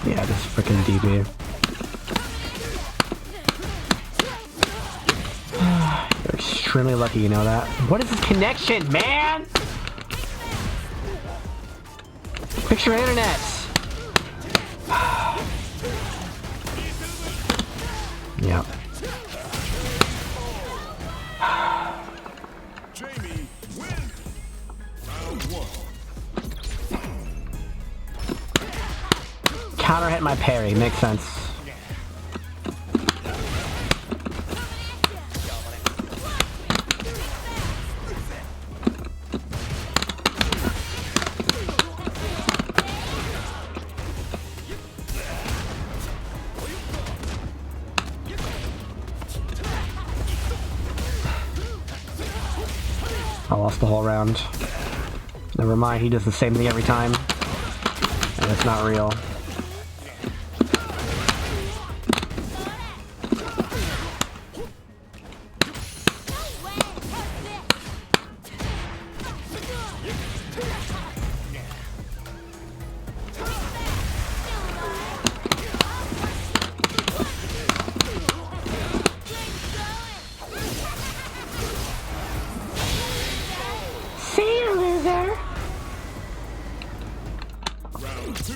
[SPEAKER 1] Yeah, this is freaking DB. You're extremely lucky, you know that. What is this connection, man? Fix your internet. Yeah.
[SPEAKER 2] Jamie wins. Round 1.
[SPEAKER 1] Counter hit my parry, makes sense. I lost the whole round. Never mind, he does the same thing every time. And it's not real. See you, loser!
[SPEAKER 2] Round 2.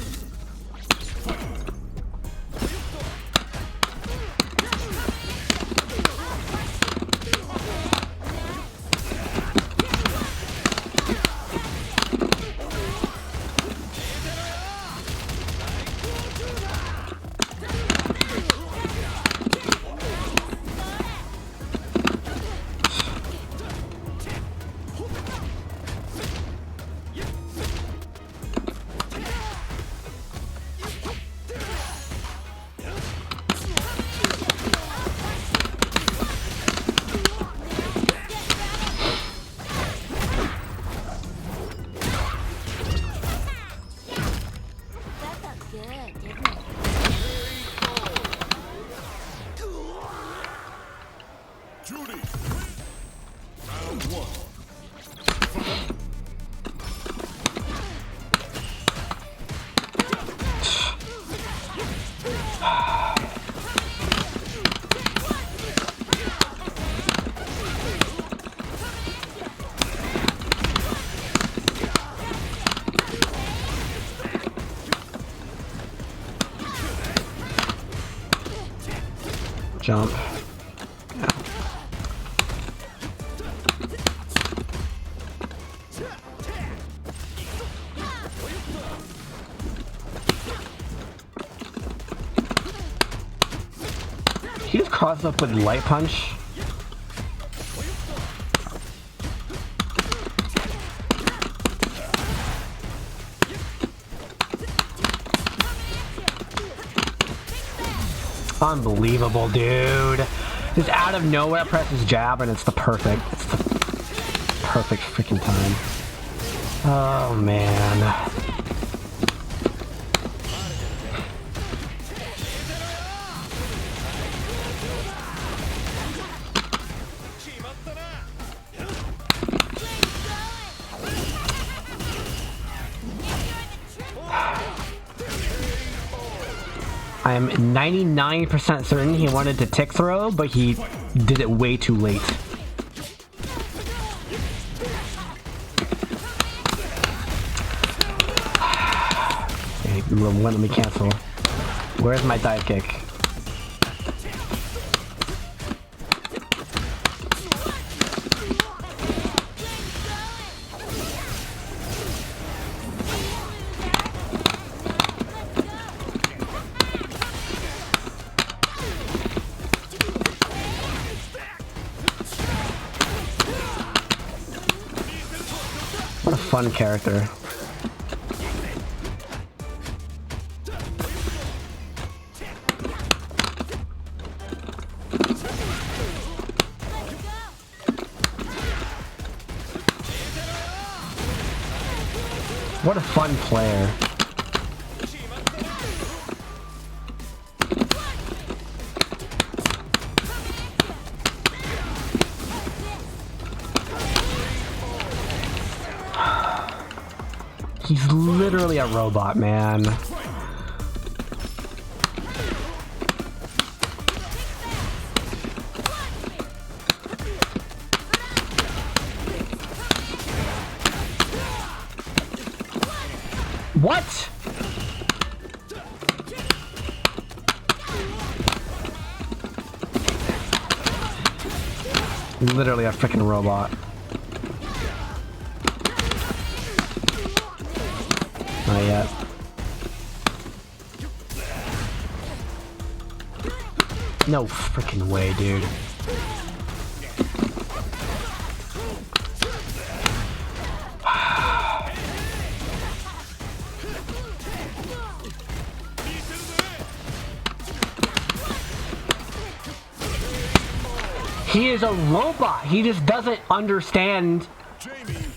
[SPEAKER 2] Juri. Round 1.
[SPEAKER 1] Jump. He just crossed up with light punch. Unbelievable, dude. Just out of nowhere, presses jab, and it's the perfect freaking time. Oh, man. I am 99% certain he wanted to tick throw, but he did it way too late. Okay, let me cancel. Where's my dive kick? What a fun character. What a fun player. He's literally a robot, man. What? Literally a freaking robot. Not yet. No freaking way, dude. He is a robot. He just doesn't understand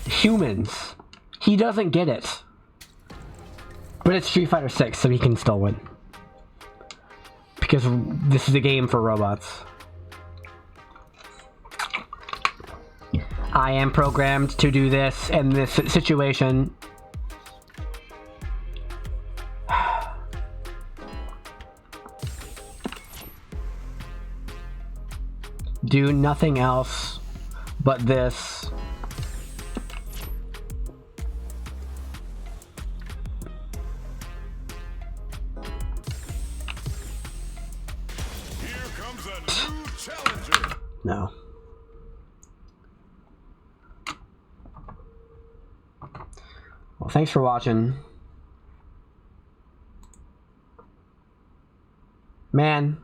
[SPEAKER 1] humans. He doesn't get it. But it's Street Fighter 6, so he can still win. Because this is a game for robots. I am programmed to do this in this situation. Do nothing else but this.
[SPEAKER 4] Here comes a new challenger.
[SPEAKER 1] No. Well, thanks for watching. Man,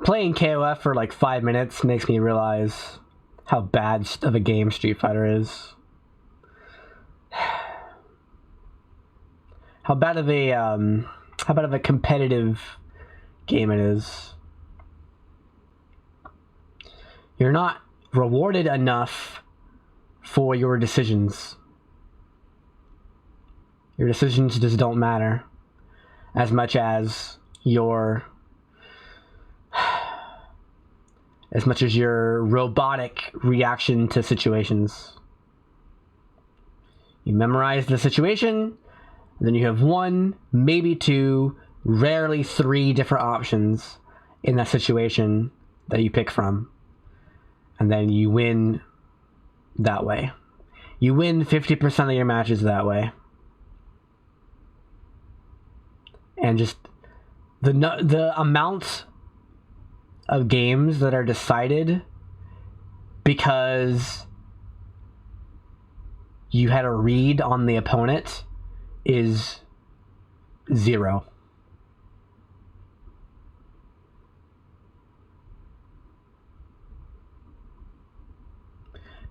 [SPEAKER 1] playing KOF for like 5 minutes makes me realize how bad of a game Street Fighter is. How bad of a competitive game it is. You're not rewarded enough for your decisions. Your decisions just don't matter as much as your robotic reaction to situations. You memorize the situation, then you have 1, maybe 2, rarely 3 different options in that situation that you pick from. And then you win that way. You win 50% of your matches that way. And just the amount of games that are decided because you had a read on the opponent is 0.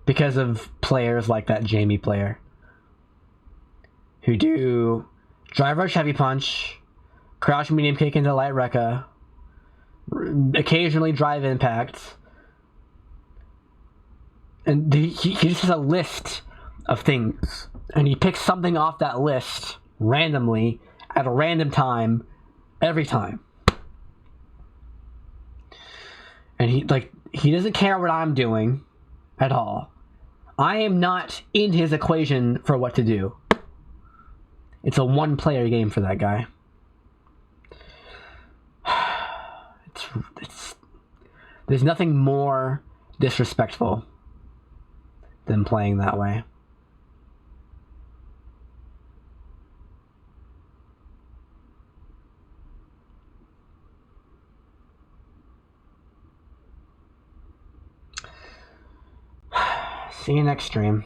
[SPEAKER 1] Because of players like that Jamie player who do drive rush heavy punch, crouch medium kick into light rekka, occasionally drive impacts. And he just has a list of things. And he picks something off that list randomly at a random time every time. And he doesn't care what I'm doing at all. I am not in his equation for what to do. It's a one-player game for that guy. There's nothing more disrespectful than playing that way. See you next stream.